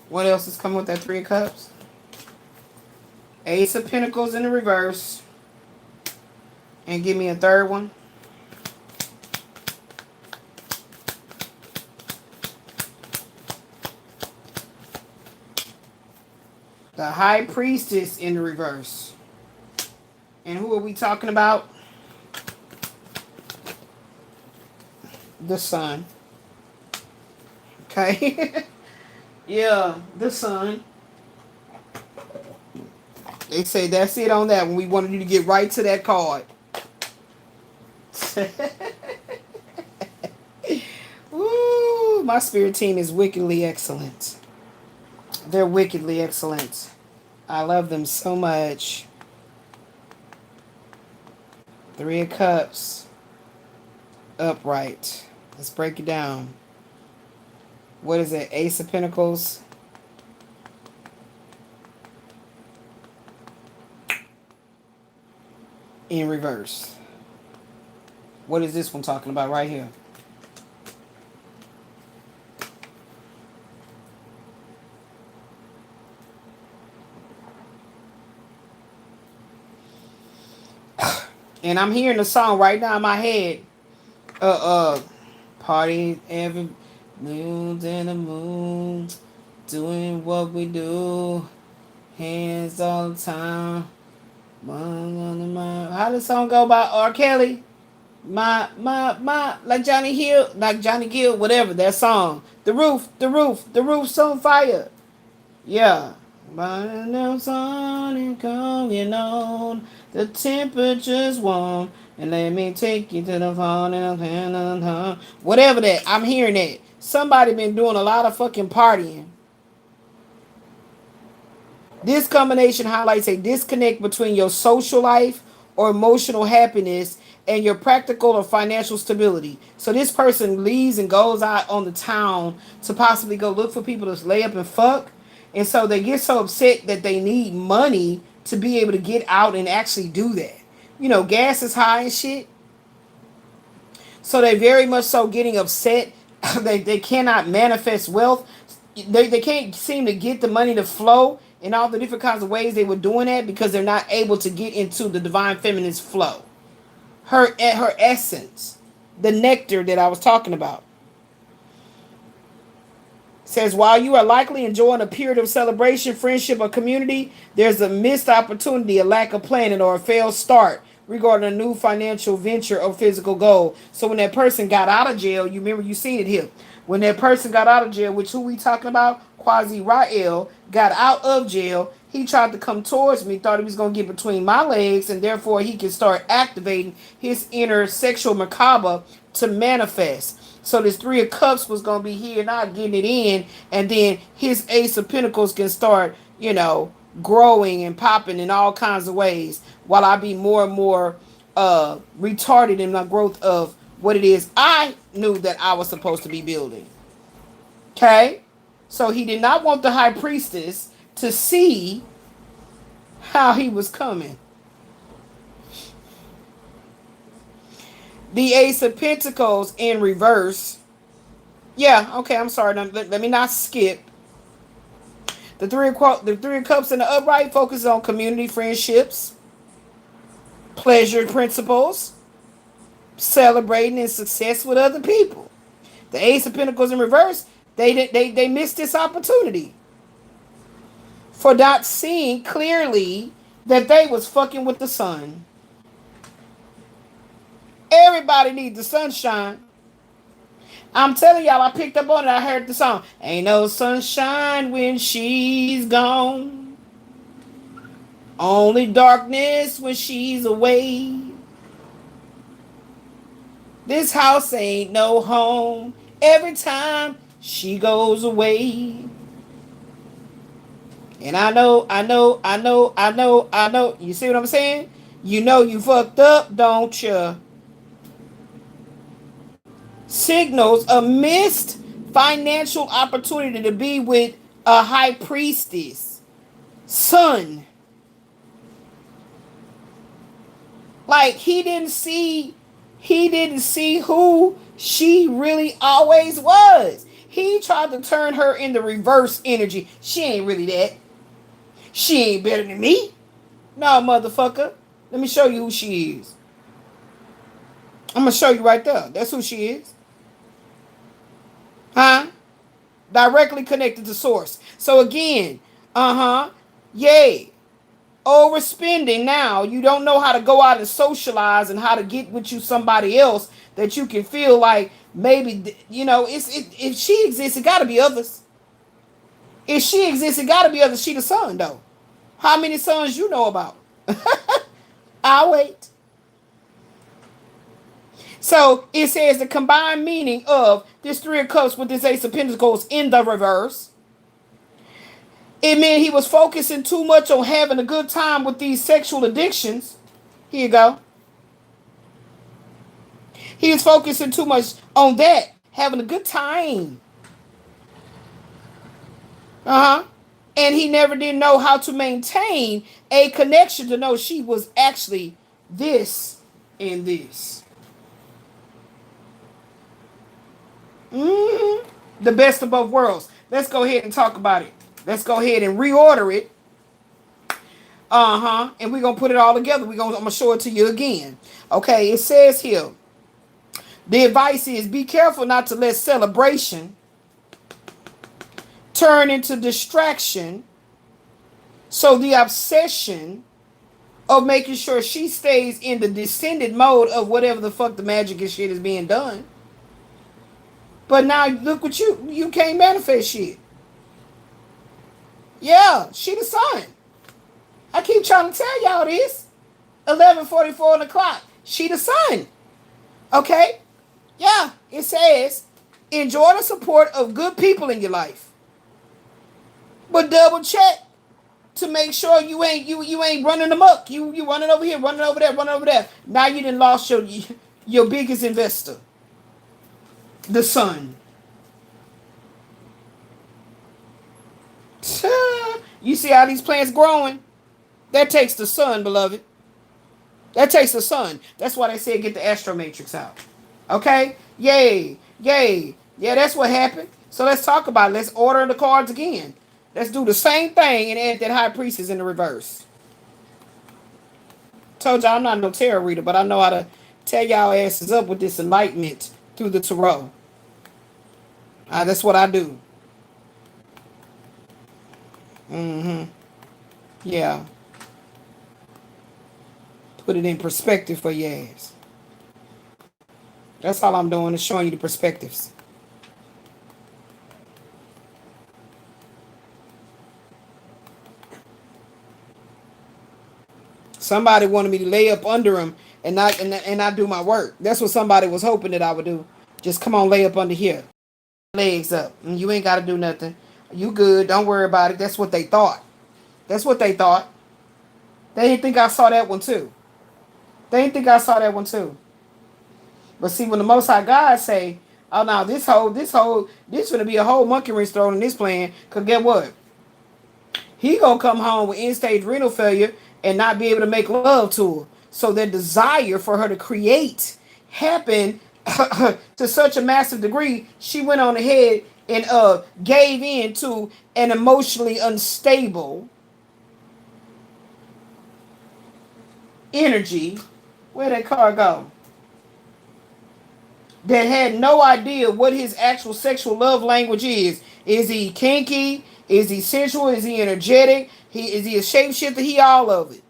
What else is coming with that Three of Cups? Ace of Pentacles in the reverse. And give me a third one. The High Priestess in the reverse. And who are we talking about? The Sun. Okay. Yeah, the Sun. They say that's it on that one. We wanted you to get right to that card. Woo, my spirit team is wickedly excellent. They're wickedly excellent. I love them so much. Three of Cups. Upright. Let's break it down. What is it? Ace of Pentacles. In reverse. What is this one talking about right here? And I'm hearing the song right now in my head. Party every moon and the moon, doing what we do, hands all the time. How does the song go about R. Kelly? My, like Johnny Hill, like Johnny Gill, whatever, that song. The roof's on fire. Yeah. By the sun and coming on, the temperature's warm, and let me take you to the phone and whatever that. I'm hearing that. Somebody been doing a lot of fucking partying. This combination highlights a disconnect between your social life or emotional happiness and your practical or financial stability. So this person leaves and goes out on the town to possibly go look for people to lay up and fuck. And so they get so upset that they need money to be able to get out and actually do that. You know, gas is high and shit. So they very much so getting upset. They cannot manifest wealth. They can't seem to get the money to flow in all the different kinds of ways they were doing that because they're not able to get into the divine feminine's flow. Her essence. The nectar that I was talking about. Says, while you are likely enjoying a period of celebration, friendship, or community, there's a missed opportunity, a lack of planning, or a failed start regarding a new financial venture or physical goal. So when that person got out of jail, you remember you seen it here. When that person got out of jail, which who we talking about? Quasi Rael got out of jail. he tried to come towards me, thought he was going to get between my legs, and therefore he could start activating his inner sexual macabre to manifest. So this Three of Cups was going to be here, not getting it in, and then his Ace of Pentacles can start, growing and popping in all kinds of ways, while I be more and more retarded in my growth of what it is I knew that I was supposed to be building. Okay? So he did not want the High Priestess to see how he was coming. The Ace of Pentacles in reverse. Yeah, okay, I'm sorry. Let me not skip. The Three of Cups in the upright focuses on community friendships, pleasure principles, celebrating and success with other people. The Ace of Pentacles in reverse, they missed this opportunity for not seeing clearly that they was fucking with the sun. Everybody needs the sunshine. I'm telling y'all, I picked up on it. I heard the song. Ain't no sunshine when she's gone. Only darkness when she's away. This house ain't no home every time she goes away. And I know. You see what I'm saying? You know you fucked up, don't you? Signals a missed financial opportunity to be with a high priestess. Sun. Like he didn't see who she really always was. He tried to turn her into reverse energy. She ain't really that. She ain't better than me. No, motherfucker. Let me show you who she is. I'm going to show you right there. That's who she is. Huh? Directly connected to source. So again, yay. Overspending now. You don't know how to go out and socialize and how to get with you somebody else that you can feel like maybe, if she exists, it got to be others. If she exists, it got to be others. She the sun, though. How many sons you know about? I'll wait. So it says the combined meaning of this Three of Cups with this Ace of Pentacles in the reverse. It meant he was focusing too much on having a good time with these sexual addictions. Here you go. He was focusing too much on that, having a good time. And he never did know how to maintain a connection to know she was actually this and this. The best of both worlds. Let's go ahead and talk about it. Let's go ahead and reorder it. And we're going to put it all together. I'm going to show it to you again. Okay, it says here, the advice is be careful not to let celebration turn into distraction. So the obsession of making sure she stays in the descended mode of whatever the fuck the magic and shit is being done. But now look what you can't manifest shit. Yeah, she the sun. I keep trying to tell y'all this. 11:44 on the clock. She the sun. Okay? Yeah, it says enjoy the support of good people in your life. But double check to make sure you ain't running amok. You running over here, running over there, running over there. Now you done lost your biggest investor. The sun. You see how these plants growing? That takes the sun, beloved. That takes the sun. That's why they said get the astro matrix out. Okay? Yay. Yay. Yeah, that's what happened. So let's talk about it. Let's order the cards again. Let's do the same thing and add that high priestess in the reverse. Told y'all I'm not no tarot reader, but I know how to tell y'all asses up with this enlightenment through the tarot. That's what I do. Yeah. Put it in perspective for your ass. That's all I'm doing is showing you the perspectives. Somebody wanted me to lay up under him and not do my work. That's what somebody was hoping that I would do. Just come on, lay up under here. Legs up. You ain't got to do nothing. You good. Don't worry about it. That's what they thought. That's what they thought. They didn't think I saw that one too. They didn't think I saw that one too. But see, when the Most High God say, oh, now this gonna be a whole monkey wrench thrown in this plan. Because get what? He gonna come home with end-stage renal failure and not be able to make love to her. So their desire for her to create happened to such a massive degree, she went on ahead and gave in to an emotionally unstable energy. Where'd that car go? That had no idea what his actual sexual love language is. Is he kinky? Is he sensual? Is he energetic? Is he a shapeshifter? He all of it.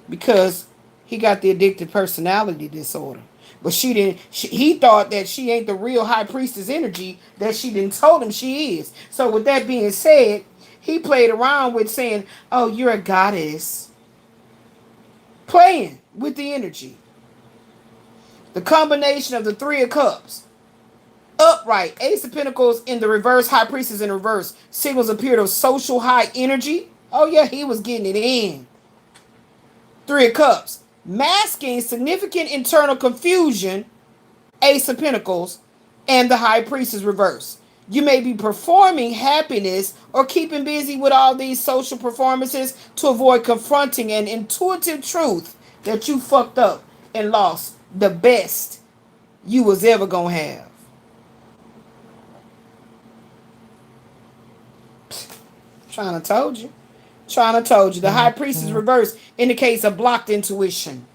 Because he got the addicted personality disorder. But he thought that she ain't the real high priestess energy that she didn't told him she is. So with that being said, he played around with saying, oh, you're a goddess. Playing with the energy. The combination of the Three of Cups, upright, Ace of Pentacles in the reverse, High Priestess in reverse, signals a period of social high energy. Oh yeah, he was getting it in. Three of Cups, masking significant internal confusion, Ace of Pentacles, and the High Priestess reverse. You may be performing happiness or keeping busy with all these social performances to avoid confronting an intuitive truth that you fucked up and lost the best you was ever gonna have. Trying to told you. The High Priestess reverse indicates a blocked intuition,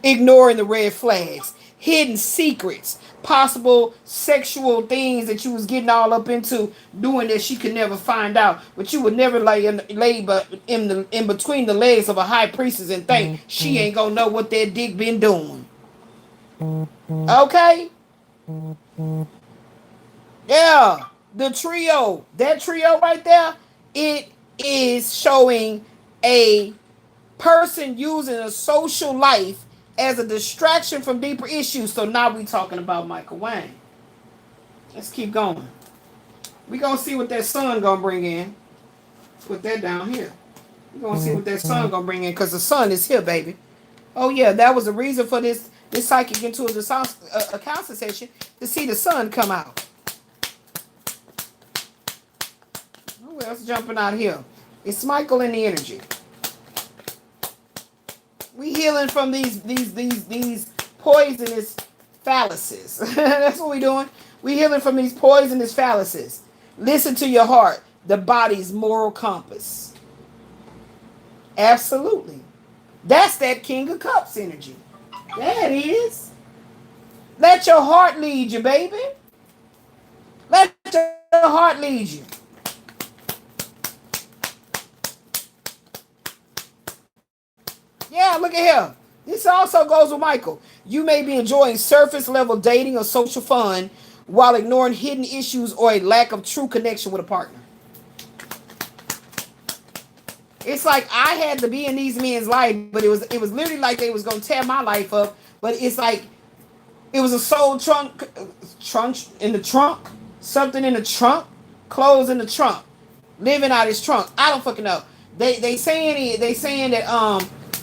ignoring the red flags, hidden secrets, possible sexual things that you was getting all up into doing that she could never find out. But you would never lay in between the legs of a High Priestess and think she ain't gonna know what that dick been doing. Okay? Yeah. The trio. That trio right there, it is showing a person using a social life as a distraction from deeper issues. So now we talking about Michael Wayne. Let's keep going. We gonna see what that sun gonna bring in. Put that down here. We gonna see what that sun gonna bring in, because the sun is here, baby. Oh yeah, that was the reason for this psychic intuitive counseling session, to see the sun come out. Who else jumping out here? It's Michael in the energy. We healing from these poisonous phalluses. That's what we doing. We healing from these poisonous phalluses. Listen to your heart, the body's moral compass. Absolutely. That's that King of Cups energy. That is. Let your heart lead you, baby. Let your heart lead you. Yeah, look at here. This also goes with Michael. You may be enjoying surface level dating or social fun while ignoring hidden issues or a lack of true connection with a partner. It's like I had to be in these men's life, but it was literally like they was gonna tear my life up. But it's like it was a soul trunk in the trunk, something in the trunk, clothes in the trunk, living out his trunk. I don't fucking know. They saying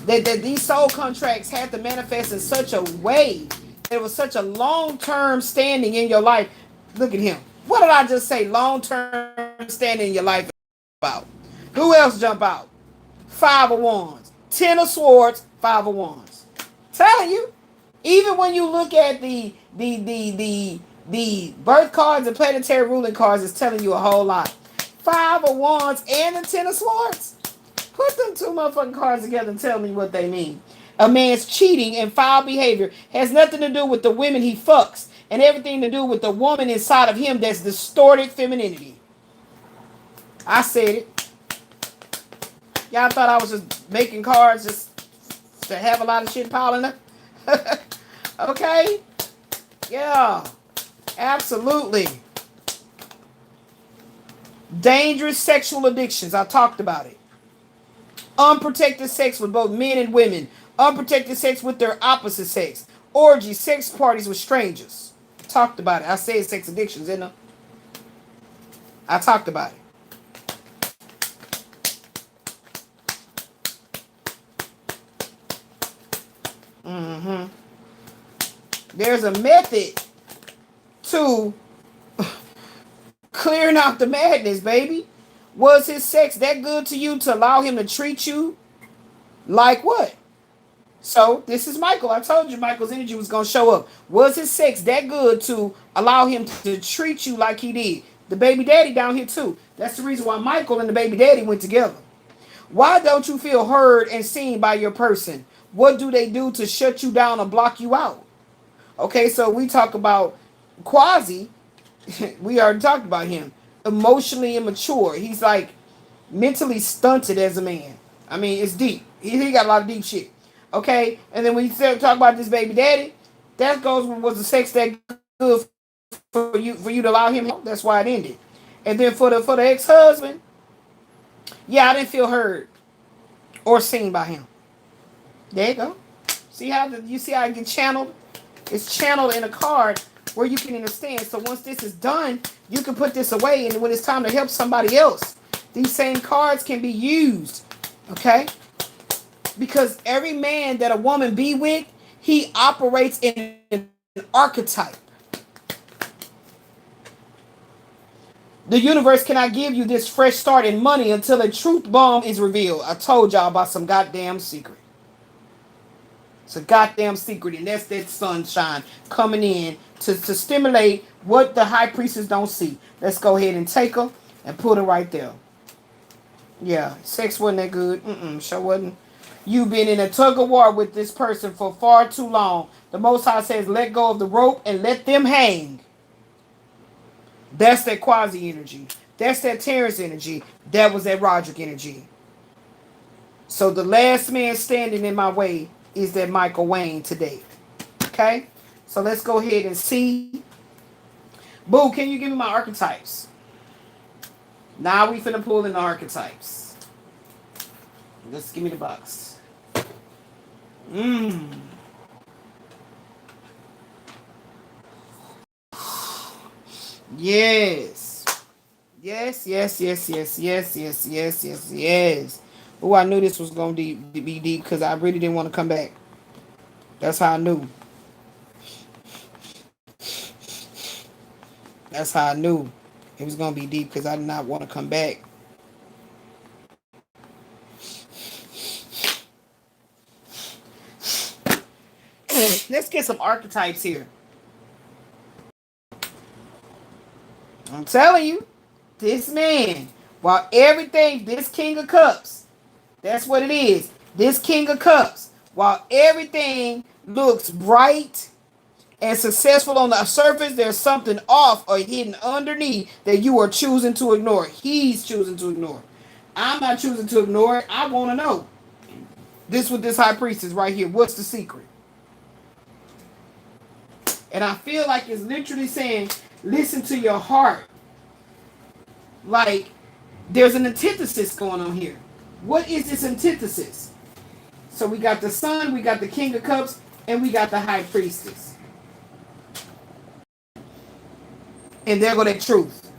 that these soul contracts had to manifest in such a way that it was such a long-term standing in your life. Look at him. What did I just say? Long-term standing in your life about. Who else jump out? Five of Wands. 10 of Swords, Five of Wands. Telling you, even when you look at the birth cards and planetary ruling cards, it's telling you a whole lot. Five of Wands and the 10 of Swords. Put them two motherfucking cards together and tell me what they mean. A man's cheating and foul behavior has nothing to do with the women he fucks and everything to do with the woman inside of him that's distorted femininity. I said it. Y'all thought I was just making cards just to have a lot of shit piling up? Okay? Yeah. Absolutely. Dangerous sexual addictions. I talked about it. Unprotected sex with both men and women. Unprotected sex with their opposite sex. Orgies, sex parties with strangers. Talked about it. I said sex addictions, didn't I talked about it. There's a method to clearing out the madness, baby. Was his sex that good to you to allow him to treat you like what? So this is Michael. I told you Michael's energy was going to show up. Was his sex that good to allow him to treat you like he did? The baby daddy down here too. That's the reason why Michael and the baby daddy went together. Why don't you feel heard and seen by your person? What do they do to shut you down or block you out? Okay, so we talk about Quasi. We already talked about him. Emotionally immature. He's like mentally stunted as a man. I mean, it's deep. He got a lot of deep shit. Okay, and then when you talk about this baby daddy, that goes with was the sex that good for you to allow him. That's why it ended. And then for the ex-husband, yeah, I didn't feel heard or seen by him. There you go. See how you see how it get channeled? It's channeled in a card where you can understand. So once this is done, you can put this away, and when it's time to help somebody else, these same cards can be used. Okay? Because every man that a woman be with, he operates in an archetype. The universe cannot give you this fresh start in money until a truth bomb is revealed. I told y'all about some goddamn secret. It's a goddamn secret, and that's that sunshine coming in to stimulate what the high priestess don't see. Let's go ahead and take her and put her right there. Yeah, sex wasn't that good. Sure wasn't. You've been in a tug of war with this person for far too long. The Most High says, let go of the rope and let them hang. That's that Quasi energy. That's that Terrence energy. That was that Roderick energy. So the last man standing in my way is that Michael Wayne today. Okay? So let's go ahead and see. Boo, can you give me my archetypes? Now we finna pull in the archetypes. Let's give me the box. Yes. Yes. Oh, I knew this was going to be deep because I really didn't want to come back. That's how I knew. That's how I knew it was going to be deep because I did not want to come back. Let's get some archetypes here. I'm telling you, this man, while everything, this King of Cups, that's what it is. This King of Cups, while everything looks bright and successful on the surface, there's something off or hidden underneath that you are choosing to ignore. He's choosing to ignore. I'm not choosing to ignore it. I want to know. This with this high priestess right here. What's the secret? And I feel like it's literally saying, listen to your heart. Like, there's an antithesis going on here. What is this antithesis? So we got the Sun, we got the King of Cups, and we got the High Priestess. And there go that truth.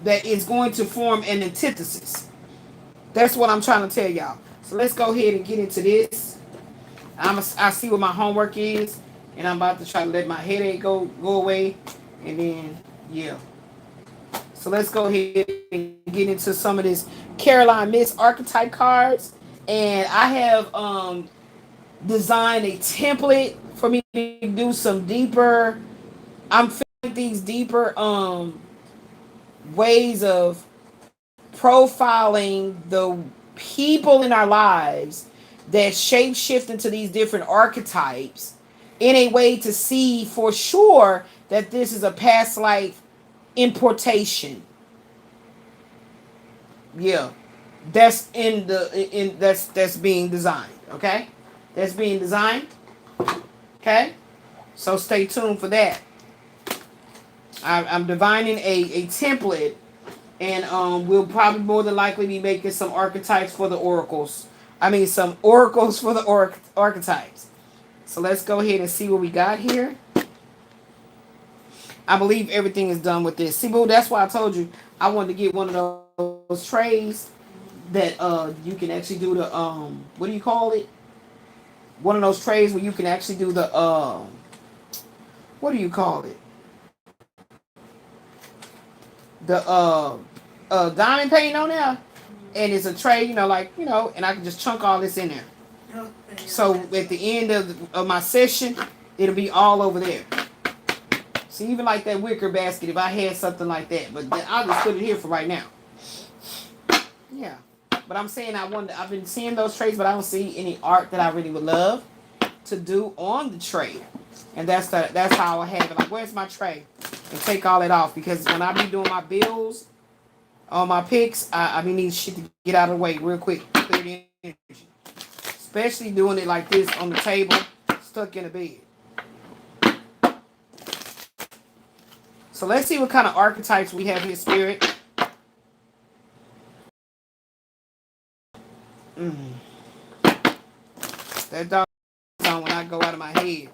That is going to form an antithesis. That's what I'm trying to tell y'all. So let's go ahead and get into this. I see what my homework is. And I'm about to try to let my headache go away. And then, yeah. So let's go ahead and get into some of this Caroline Miss archetype cards. And I have designed a template for me to do some deeper. I'm feeling these deeper ways of profiling the people in our lives that shape shift into these different archetypes in a way to see for sure that this is a past life importation. Yeah. That's that's being designed. Okay? That's being designed. Okay? So stay tuned for that. I'm divining a template, and we'll probably more than likely be making some archetypes for the oracles. Some oracles for the archetypes. So let's go ahead and see what we got here. I believe everything is done with this. See, boo, that's why I told you I wanted to get one of those trays that you can actually do the what do you call it? One of those trays where you can actually do the what do you call it? The diamond painting on there. And it's a tray, and I can just chunk all this in there. So at the end of my session, it'll be all over there. See, even like that wicker basket, if I had something like that, but I'll just put it here for right now. Yeah, but I'm saying I've been seeing those trays, but I don't see any art that I really would love to do on the tray, and that's how I have it. Like, where's my tray? And take all it off, because when I be doing my bills on my picks, I be needing shit to get out of the way real quick, clear the energy. Especially doing it like this on the table, stuck in a bed. So let's see what kind of archetypes we have here, Spirit. That dog sound when I go out of my head.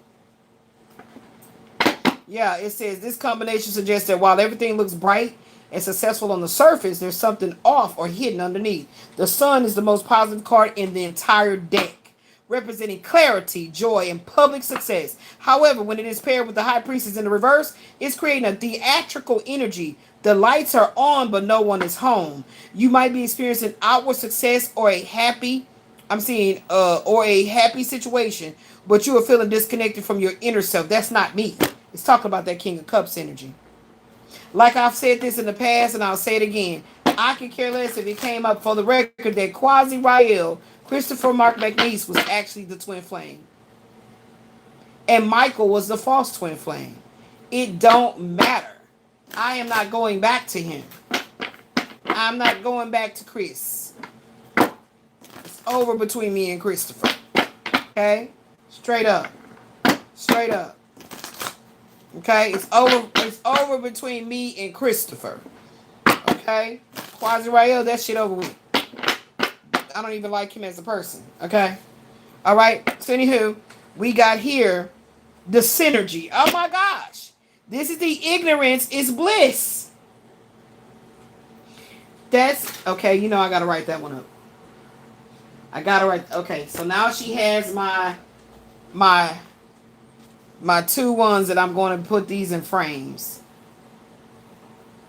Yeah, it says this combination suggests that while everything looks bright and successful on the surface, there's something off or hidden underneath. The sun is the most positive card in the entire deck, representing clarity, joy, and public success. However, when it is paired with the high priestess in the reverse, it's creating a theatrical energy. The lights are on, but no one is home. You might be experiencing outward success or a happy situation, but you are feeling disconnected from your inner self. That's not me. It's talking about that King of Cups energy. Like I've said this in the past, and I'll say it again. I could care less if it came up for the record that Quasi Rael, Christopher Mark McNeese, was actually the twin flame. And Michael was the false twin flame. It don't matter. I am not going back to him. I'm not going back to Chris. It's over between me and Christopher. Okay? Straight up. Straight up. Okay? It's over between me and Christopher. Okay? Quasi Rael, that shit over with. I don't even like him as a person. Okay? Alright? So anywho, we got here the synergy. Oh my gosh. This is the ignorance is bliss. That's okay, I gotta write that one up. Okay, so now she has my two ones that I'm going to put these in frames.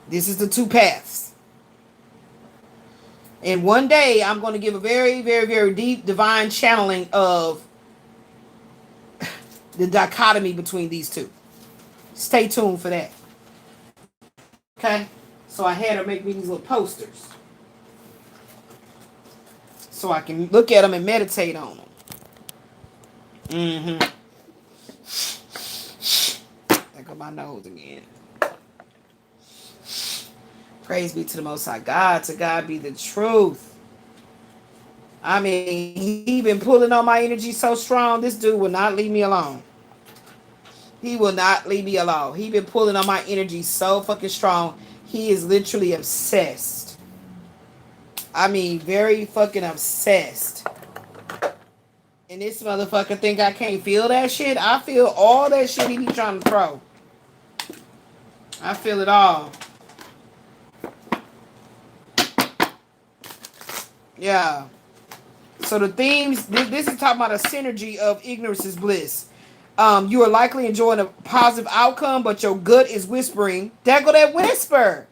This is the two paths. And one day I'm going to give a very, very, very deep divine channeling of the dichotomy between these two. Stay tuned for that. Okay? So I had her make me these little posters, so I can look at them and meditate on them. There go my nose again. Praise be to the Most High God. To God be the truth. I mean, he been pulling on my energy so strong. This dude will not leave me alone. He will not leave me alone. He been pulling on my energy so fucking strong. He is literally obsessed. I mean, very fucking obsessed. And this motherfucker think I can't feel that shit. I feel all that shit he be trying to throw. I feel it all. Yeah. So the themes, this is talking about a synergy of ignorance is bliss. You are likely enjoying a positive outcome, but your gut is whispering. There go that whisper.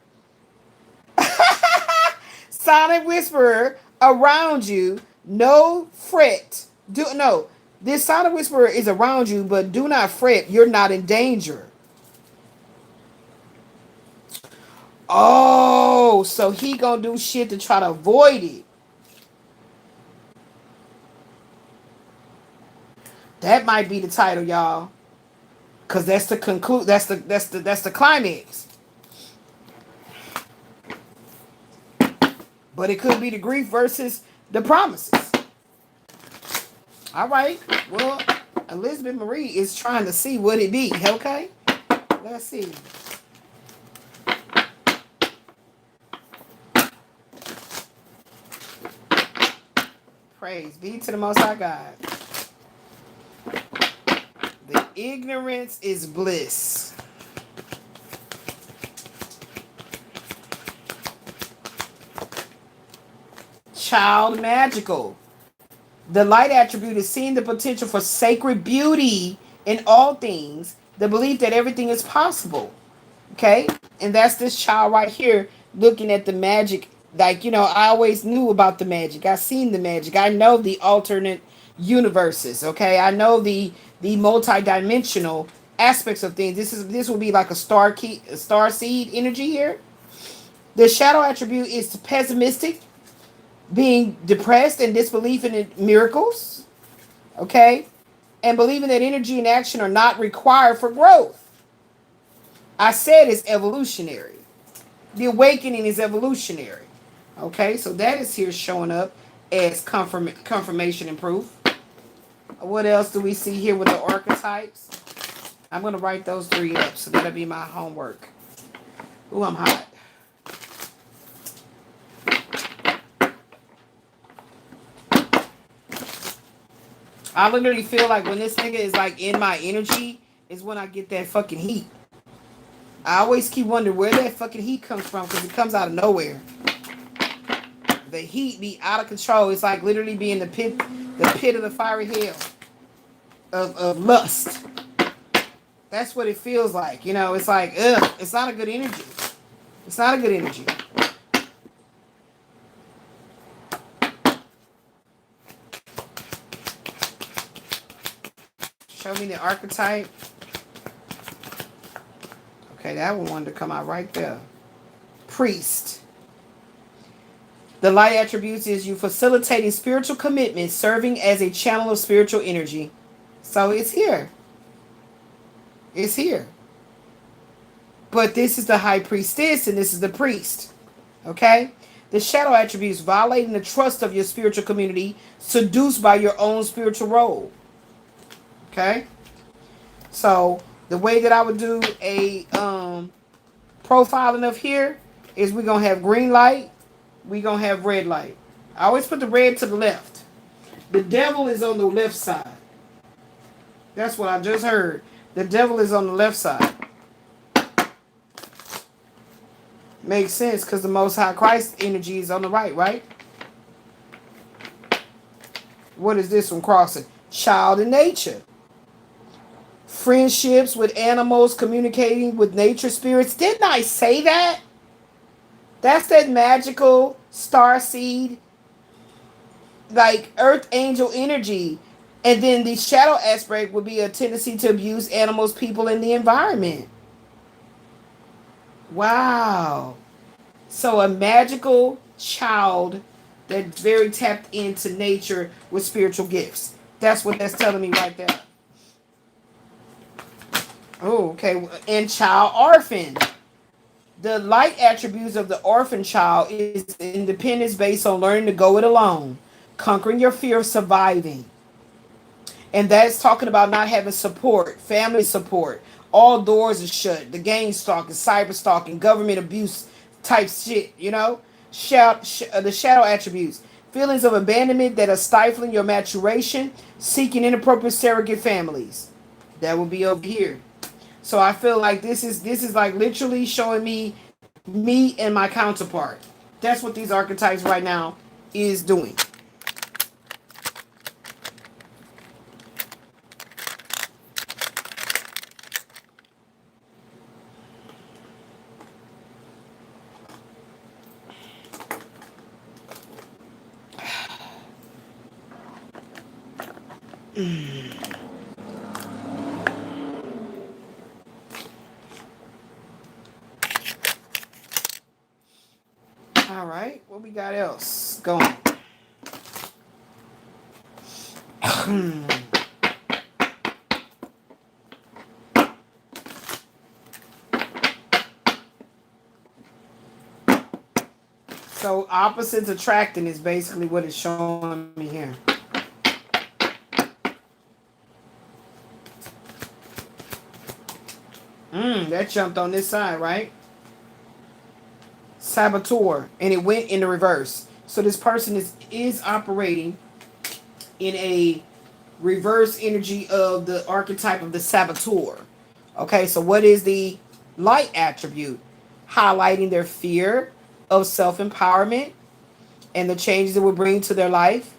Silent whisperer around you. No fret. This silent whisperer is around you, but do not fret. You're not in danger. Oh, so he gonna do shit to try to avoid it. That might be the title, y'all. Cause that's the conclude. That's the climax. But it could be the grief versus the promises. All right. Well, Elizabeth Marie is trying to see what it be. Okay. Let's see. Praise be to the Most High God. The ignorance is bliss. Child magical. The light attribute is seeing the potential for sacred beauty in all things. The belief that everything is possible. Okay? And that's this child right here looking at the magic. Like, I always knew about the magic. I seen the magic. I know the alternate universes. Okay? I know the multi-dimensional aspects of things. This will be like a star seed energy here. The shadow attribute is pessimistic, being depressed and disbelief in miracles. Okay? And believing that energy and action are not required for growth. I said it's evolutionary. The awakening is evolutionary. Okay, so that is here showing up as confirmation and proof. What else do we see here with the archetypes? I'm going to write those 3 up, so that'll be my homework. Ooh, I'm hot. I literally feel like when this nigga is like in my energy is when I get that fucking heat. I always keep wondering where that fucking heat comes from, because it comes out of nowhere. The heat be out of control. It's like literally being the pit of the fiery hell of lust. That's what it feels like. It's like, ugh, it's not a good energy. It's not a good energy. Show me the archetype. Okay, that one wanted to come out right there. Priest. The light attributes is you facilitating spiritual commitment, serving as a channel of spiritual energy. So it's here. It's here. But this is the high priestess and this is the priest. Okay? The shadow attributes violating the trust of your spiritual community, seduced by your own spiritual role. Okay? So the way that I would do a profiling of here is we're going to have green light. We're going to have red light. I always put the red to the left. The devil is on the left side. That's what I just heard. The devil is on the left side. Makes sense because the Most High Christ energy is on the right? What is this one crossing? Child in nature. Friendships with animals, communicating with nature spirits. Didn't I say that? That's that magical star seed, like earth angel energy. And then the shadow aspect would be a tendency to abuse animals, people, and the environment. Wow. So a magical child that's very tapped into nature with spiritual gifts. That's what that's telling me right there. Oh, okay. And child orphan. The light attributes of the orphan child is independence based on learning to go it alone, conquering your fear of surviving. And that's talking about not having support, family support. All doors are shut. The gang stalking, cyber stalking, government abuse type shit, the shadow attributes. Feelings of abandonment that are stifling your maturation, seeking inappropriate surrogate families. That will be over here. So I feel like this is like literally showing me and my counterpart. That's what these archetypes right now is doing. All right, what we got else going? So opposites attracting is basically what it's showing me here. That jumped on this side, right? Saboteur, and it went in the reverse. So this person is operating in a reverse energy of the archetype of the saboteur. Okay, so what is the light attribute? Highlighting their fear of self-empowerment and the changes it will bring to their life.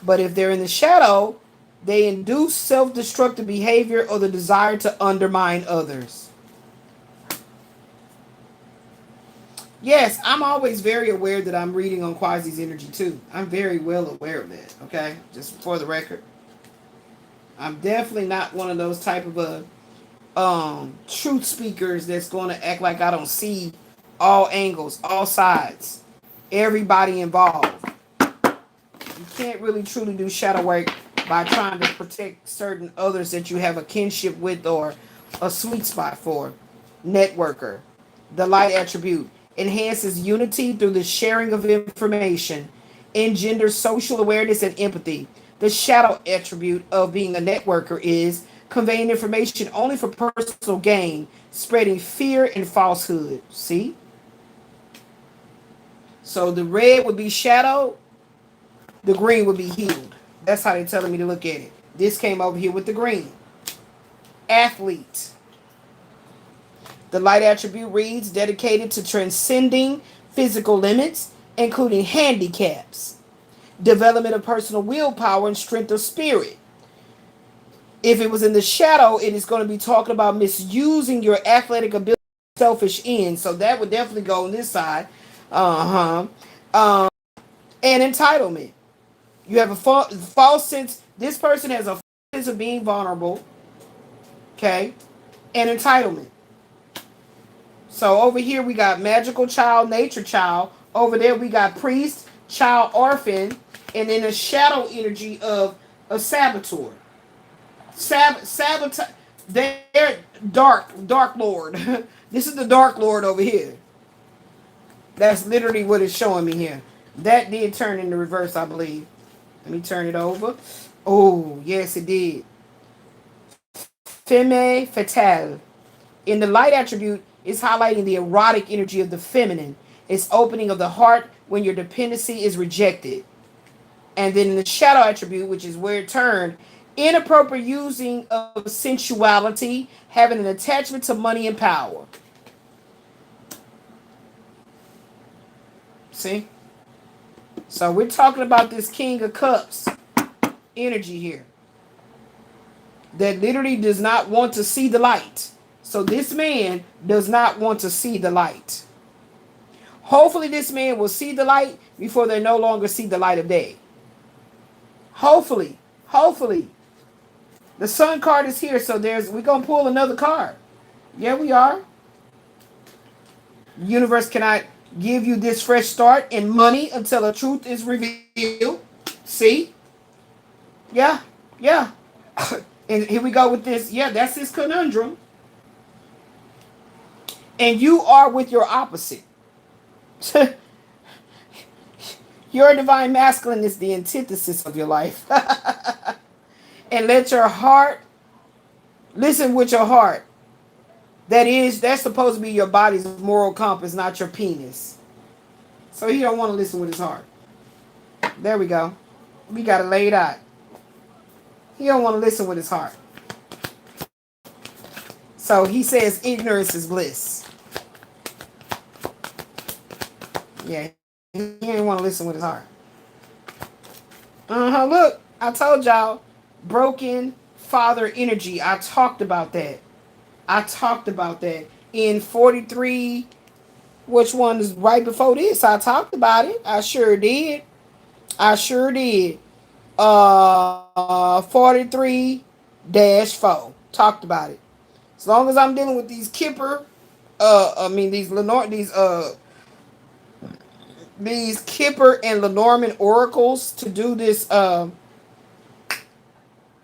But if they're in the shadow, they induce self-destructive behavior or the desire to undermine others. Yes, I'm always very aware that I'm reading on Quasi's energy too. I'm very well aware of that, okay? Just for the record. I'm definitely not one of those type of truth speakers that's going to act like I don't see all angles, all sides, everybody involved. You can't really truly do shadow work by trying to protect certain others that you have a kinship with or a sweet spot for. Networker. The light attribute enhances unity through the sharing of information, engenders social awareness and empathy. The shadow attribute of being a networker is conveying information only for personal gain, spreading fear and falsehood. See? So the red would be shadow, the green would be healed. That's how they're telling me to look at it. This came over here with the green. Athlete. The light attribute reads, dedicated to transcending physical limits, including handicaps, development of personal willpower and strength of spirit. If it was in the shadow, it is going to be talking about misusing your athletic ability for selfish ends. So that would definitely go on this side. And entitlement. You have a false sense. This person has a false sense of being vulnerable. Okay. And entitlement. So over here we got magical child, nature child. Over there we got priest, child, orphan. And then a shadow energy of a saboteur. Sabotage. They're dark lord. This is the dark lord over here. That's literally what it's showing me here. That did turn into reverse, I believe. Let me turn it over. Oh, yes, it did. Femme fatale. In the light attribute, it's highlighting the erotic energy of the feminine. It's opening of the heart when your dependency is rejected. And then in the shadow attribute, which is where it turned, inappropriate using of sensuality, having an attachment to money and power. See? So we're talking about this King of Cups energy here that literally does not want to see the light. So this man does not want to see the light. Hopefully this man will see the light before they no longer see the light of day. Hopefully. The sun card is here, so we're going to pull another card. Yeah, we are. The universe cannot give you this fresh start in money until the truth is revealed. See? Yeah. And here we go with this. Yeah, that's his conundrum. And you are with your opposite. Your divine masculine is the antithesis of your life. And let your heart, listen with your heart. That's supposed to be your body's moral compass, not your penis. So he don't want to listen with his heart. There we go. We got it laid out. He don't want to listen with his heart. So he says ignorance is bliss. Yeah, he didn't want to listen with his heart. Look, I told y'all, broken father energy. I talked about that in 43. Which one is right before this? I talked about it. I sure did. 43-4 talked about it. As long as I'm dealing with these Kipper, these Kipper and Lenormand oracles to do this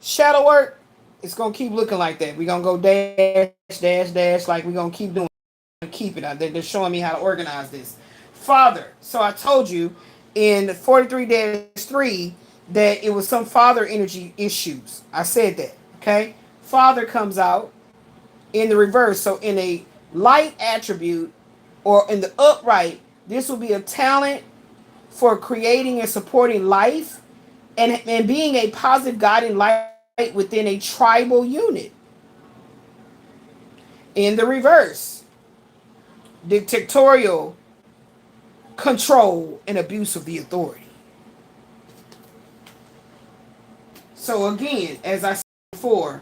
shadow work, it's gonna keep looking like that. We're gonna go dash, like we're gonna keep doing it. Keep it. They're showing me how to organize this. Father. So I told you in 43-3 that it was some father energy issues. I said that. Okay. Father comes out in the reverse. So in a light attribute or in the upright, this will be a talent for creating and supporting life and being a positive guiding light within a tribal unit. In the reverse, dictatorial control and abuse of the authority. So again, as I said before,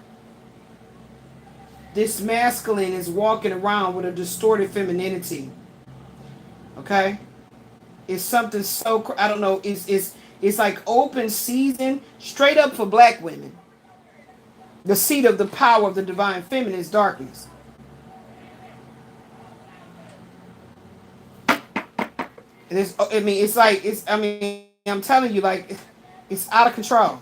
this masculine is walking around with a distorted femininity. Okay? It's something so, I don't know, it's like open season straight up for black women. The seat of the power of the divine feminine is darkness. And it's, I mean, it's like, it's, I mean, I'm telling you, like, it's out of control.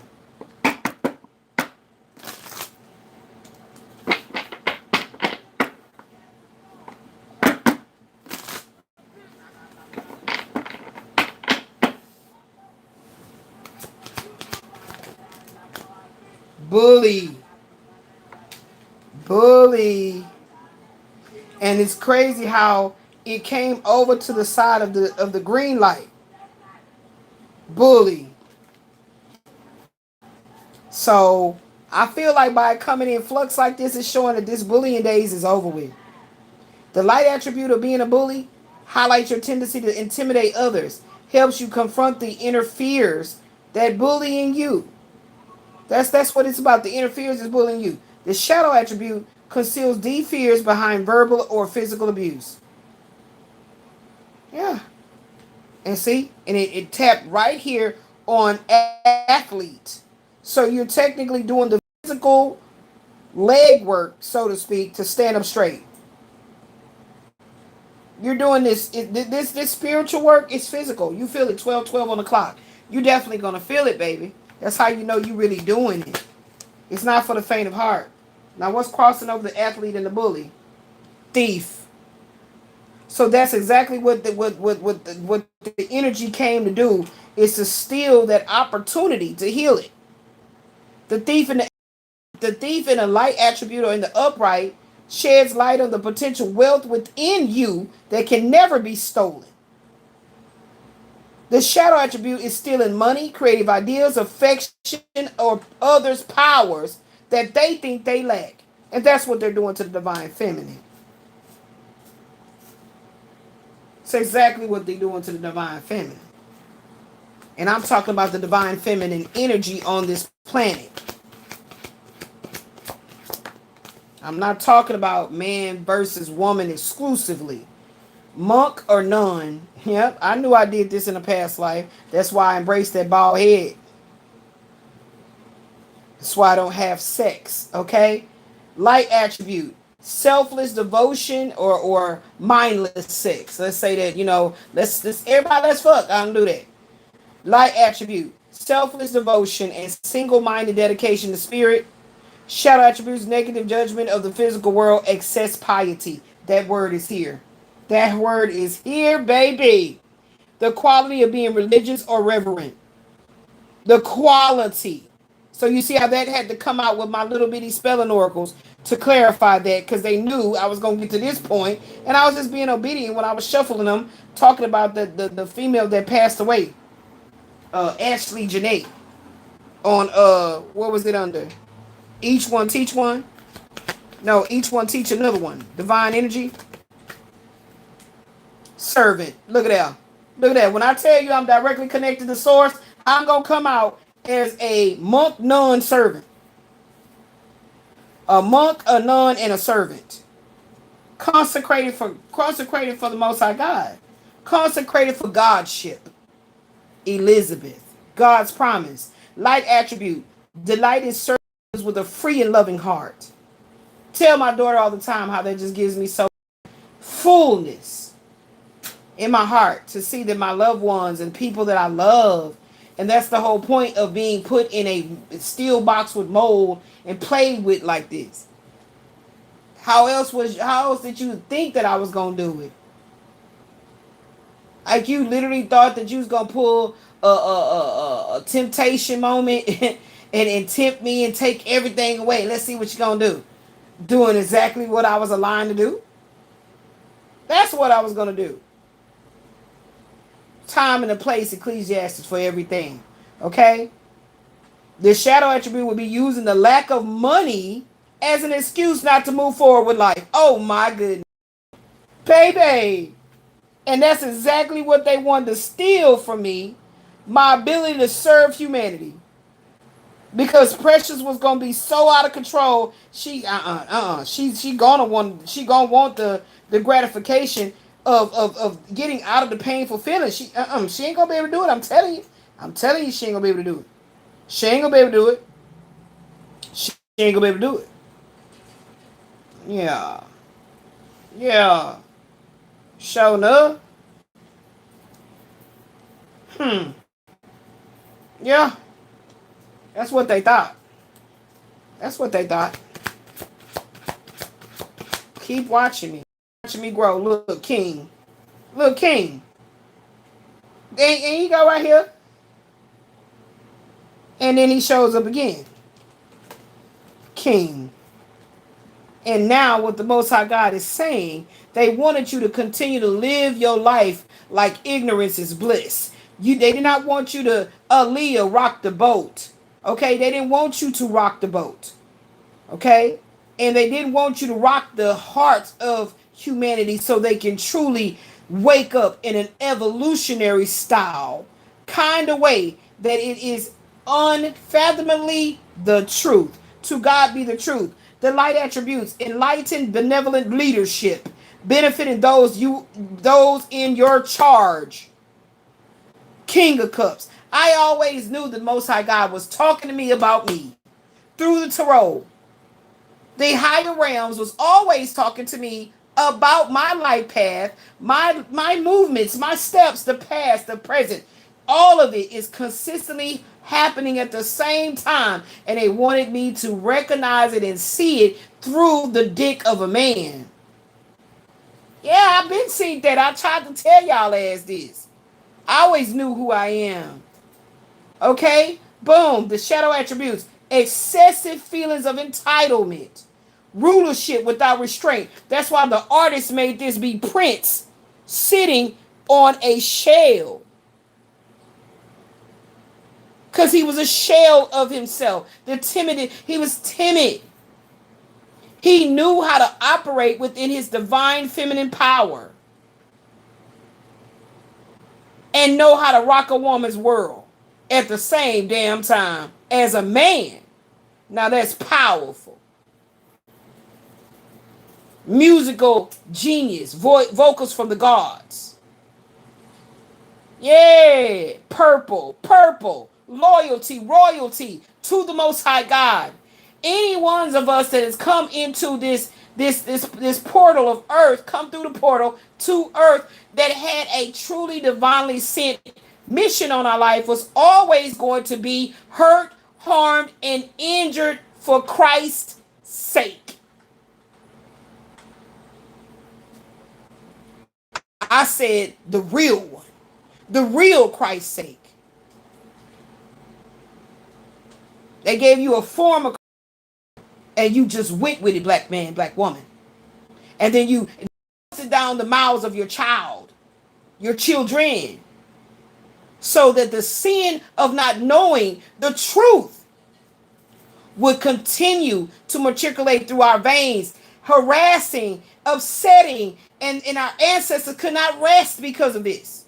Bully. And it's crazy how it came over to the side of the green light. Bully. So I feel like by coming in flux like this, it's showing that this bullying days is over with. The light attribute of being a bully highlights your tendency to intimidate others, helps you confront the inner fears that bullying you. That's what it's about. The inner fears is bullying you. The shadow attribute conceals deep fears behind verbal or physical abuse. Yeah. And see? And it tapped right here on athlete. So you're technically doing the physical leg work, so to speak, to stand up straight. You're doing this spiritual work. It's physical. You feel it 12:12 on the clock. You definitely going to feel it, baby. That's how you know you really doing it. It's not for the faint of heart. Now, what's crossing over the athlete and the bully? Thief. So that's exactly what the energy came to do, is to steal that opportunity to heal it. The thief in a light attribute or in the upright sheds light on the potential wealth within you that can never be stolen. The shadow attribute is stealing money, creative ideas, affection, or others' powers that they think they lack. And that's what they're doing to the divine feminine. It's exactly what they're doing to the divine feminine. And I'm talking about the divine feminine energy on this planet. I'm not talking about man versus woman exclusively. Monk or nun. Yep, I knew I did this in a past life. That's why I embraced that bald head. That's why I don't have sex. Okay? Light attribute. Selfless devotion or mindless sex. Let's say that, let's fuck. I don't do that. Light attribute. Selfless devotion and single-minded dedication to spirit. Shadow attributes, negative judgment of the physical world, excess piety. That word is here. That word is here, baby. The quality of being religious or reverent. The quality. So you see how that had to come out with my little bitty spelling oracles to clarify that, because they knew I was going to get to this point, and I was just being obedient when I was shuffling them, talking about the female that passed away, Ashley Janae, on what was it under? Each one teach one? No, each one teach another one. Divine energy. Servant. Look at that. Look at that. When I tell you I'm directly connected to source, I'm going to come out as a monk, nun, servant. A monk, a nun, and a servant. Consecrated for the Most High God. Consecrated for Godship. Elizabeth. God's promise. Light attribute. Delight in service with a free and loving heart. Tell my daughter all the time how that just gives me so fullness in my heart to see that my loved ones and people that I love, and that's the whole point of being put in a steel box with mold and played with like this. How else did you think that I was gonna do it? Like, you literally thought that you was gonna pull a temptation moment and tempt me and take everything away. Let's see what you're gonna do. Doing exactly what I was aligned to do. That's what I was gonna do. Time and a place, Ecclesiastes, for everything. Okay? The shadow attribute will be using the lack of money as an excuse not to move forward with life. Oh my goodness. Baby. And that's exactly what they wanted to steal from me. My ability to serve humanity. Because Precious was gonna be so out of control. She gonna want the gratification of getting out of the painful feeling. She ain't gonna be able to do it. I'm telling you. I'm telling you she ain't gonna be able to do it. She ain't gonna be able to do it. She ain't gonna be able to do it. Yeah. Yeah. Showing up. Yeah. That's what they thought. That's what they thought. Keep watching me. Watching me grow. Look, King. Look, King. And you go right here. And then he shows up again. King. And now what the Most High God is saying, they wanted you to continue to live your life like ignorance is bliss. They did not want you to, Aaliyah, rock the boat. Okay? They didn't want you to rock the boat. Okay? And they didn't want you to rock the hearts of humanity so they can truly wake up in an evolutionary style kind of way that it is unfathomably the truth. To God be the truth. The light attributes: enlightened, benevolent leadership, benefiting those in your charge. King of Cups. I always knew the Most High God was talking to me about me through the tarot. The higher realms was always talking to me about my life path, my movements, my steps, the past, the present. All of it is consistently happening at the same time, and they wanted me to recognize it and see it through the dick of a man. Yeah, I've been seeing that. I tried to tell y'all as this. I always knew who I am. Okay? Boom. The shadow attributes: excessive feelings of entitlement, rulership without restraint. That's why the artist made this be Prince sitting on a shell. Because he was a shell of himself. He was timid. He knew how to operate within his divine feminine power and know how to rock a woman's world at the same damn time as a man. Now that's powerful. Musical genius, vocals from the gods. Yeah, purple, loyalty, royalty to the Most High God. Any ones of us that has come into this portal of earth, come through the portal to earth, that had a truly divinely sent mission on our life, was always going to be hurt, harmed, and injured for Christ's sake. I said the real one. The real Christ's sake. They gave you a form of, and you just went with it, black man, black woman. And then you sit down the mouths of your child, your children, so that the sin of not knowing the truth would continue to matriculate through our veins, harassing, upsetting, and our ancestors could not rest because of this.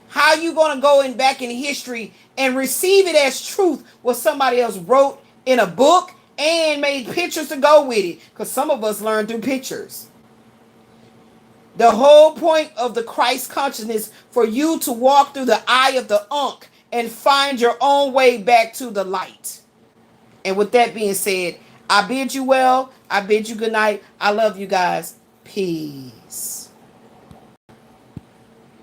How you going to go back in history and receive it as truth what somebody else wrote in a book and made pictures to go with it? Because some of us learn through pictures. The whole point of the Christ consciousness for you to walk through the eye of the Ankh and find your own way back to the light. And with that being said, I bid you well. I bid you good night. I love you guys. Peace.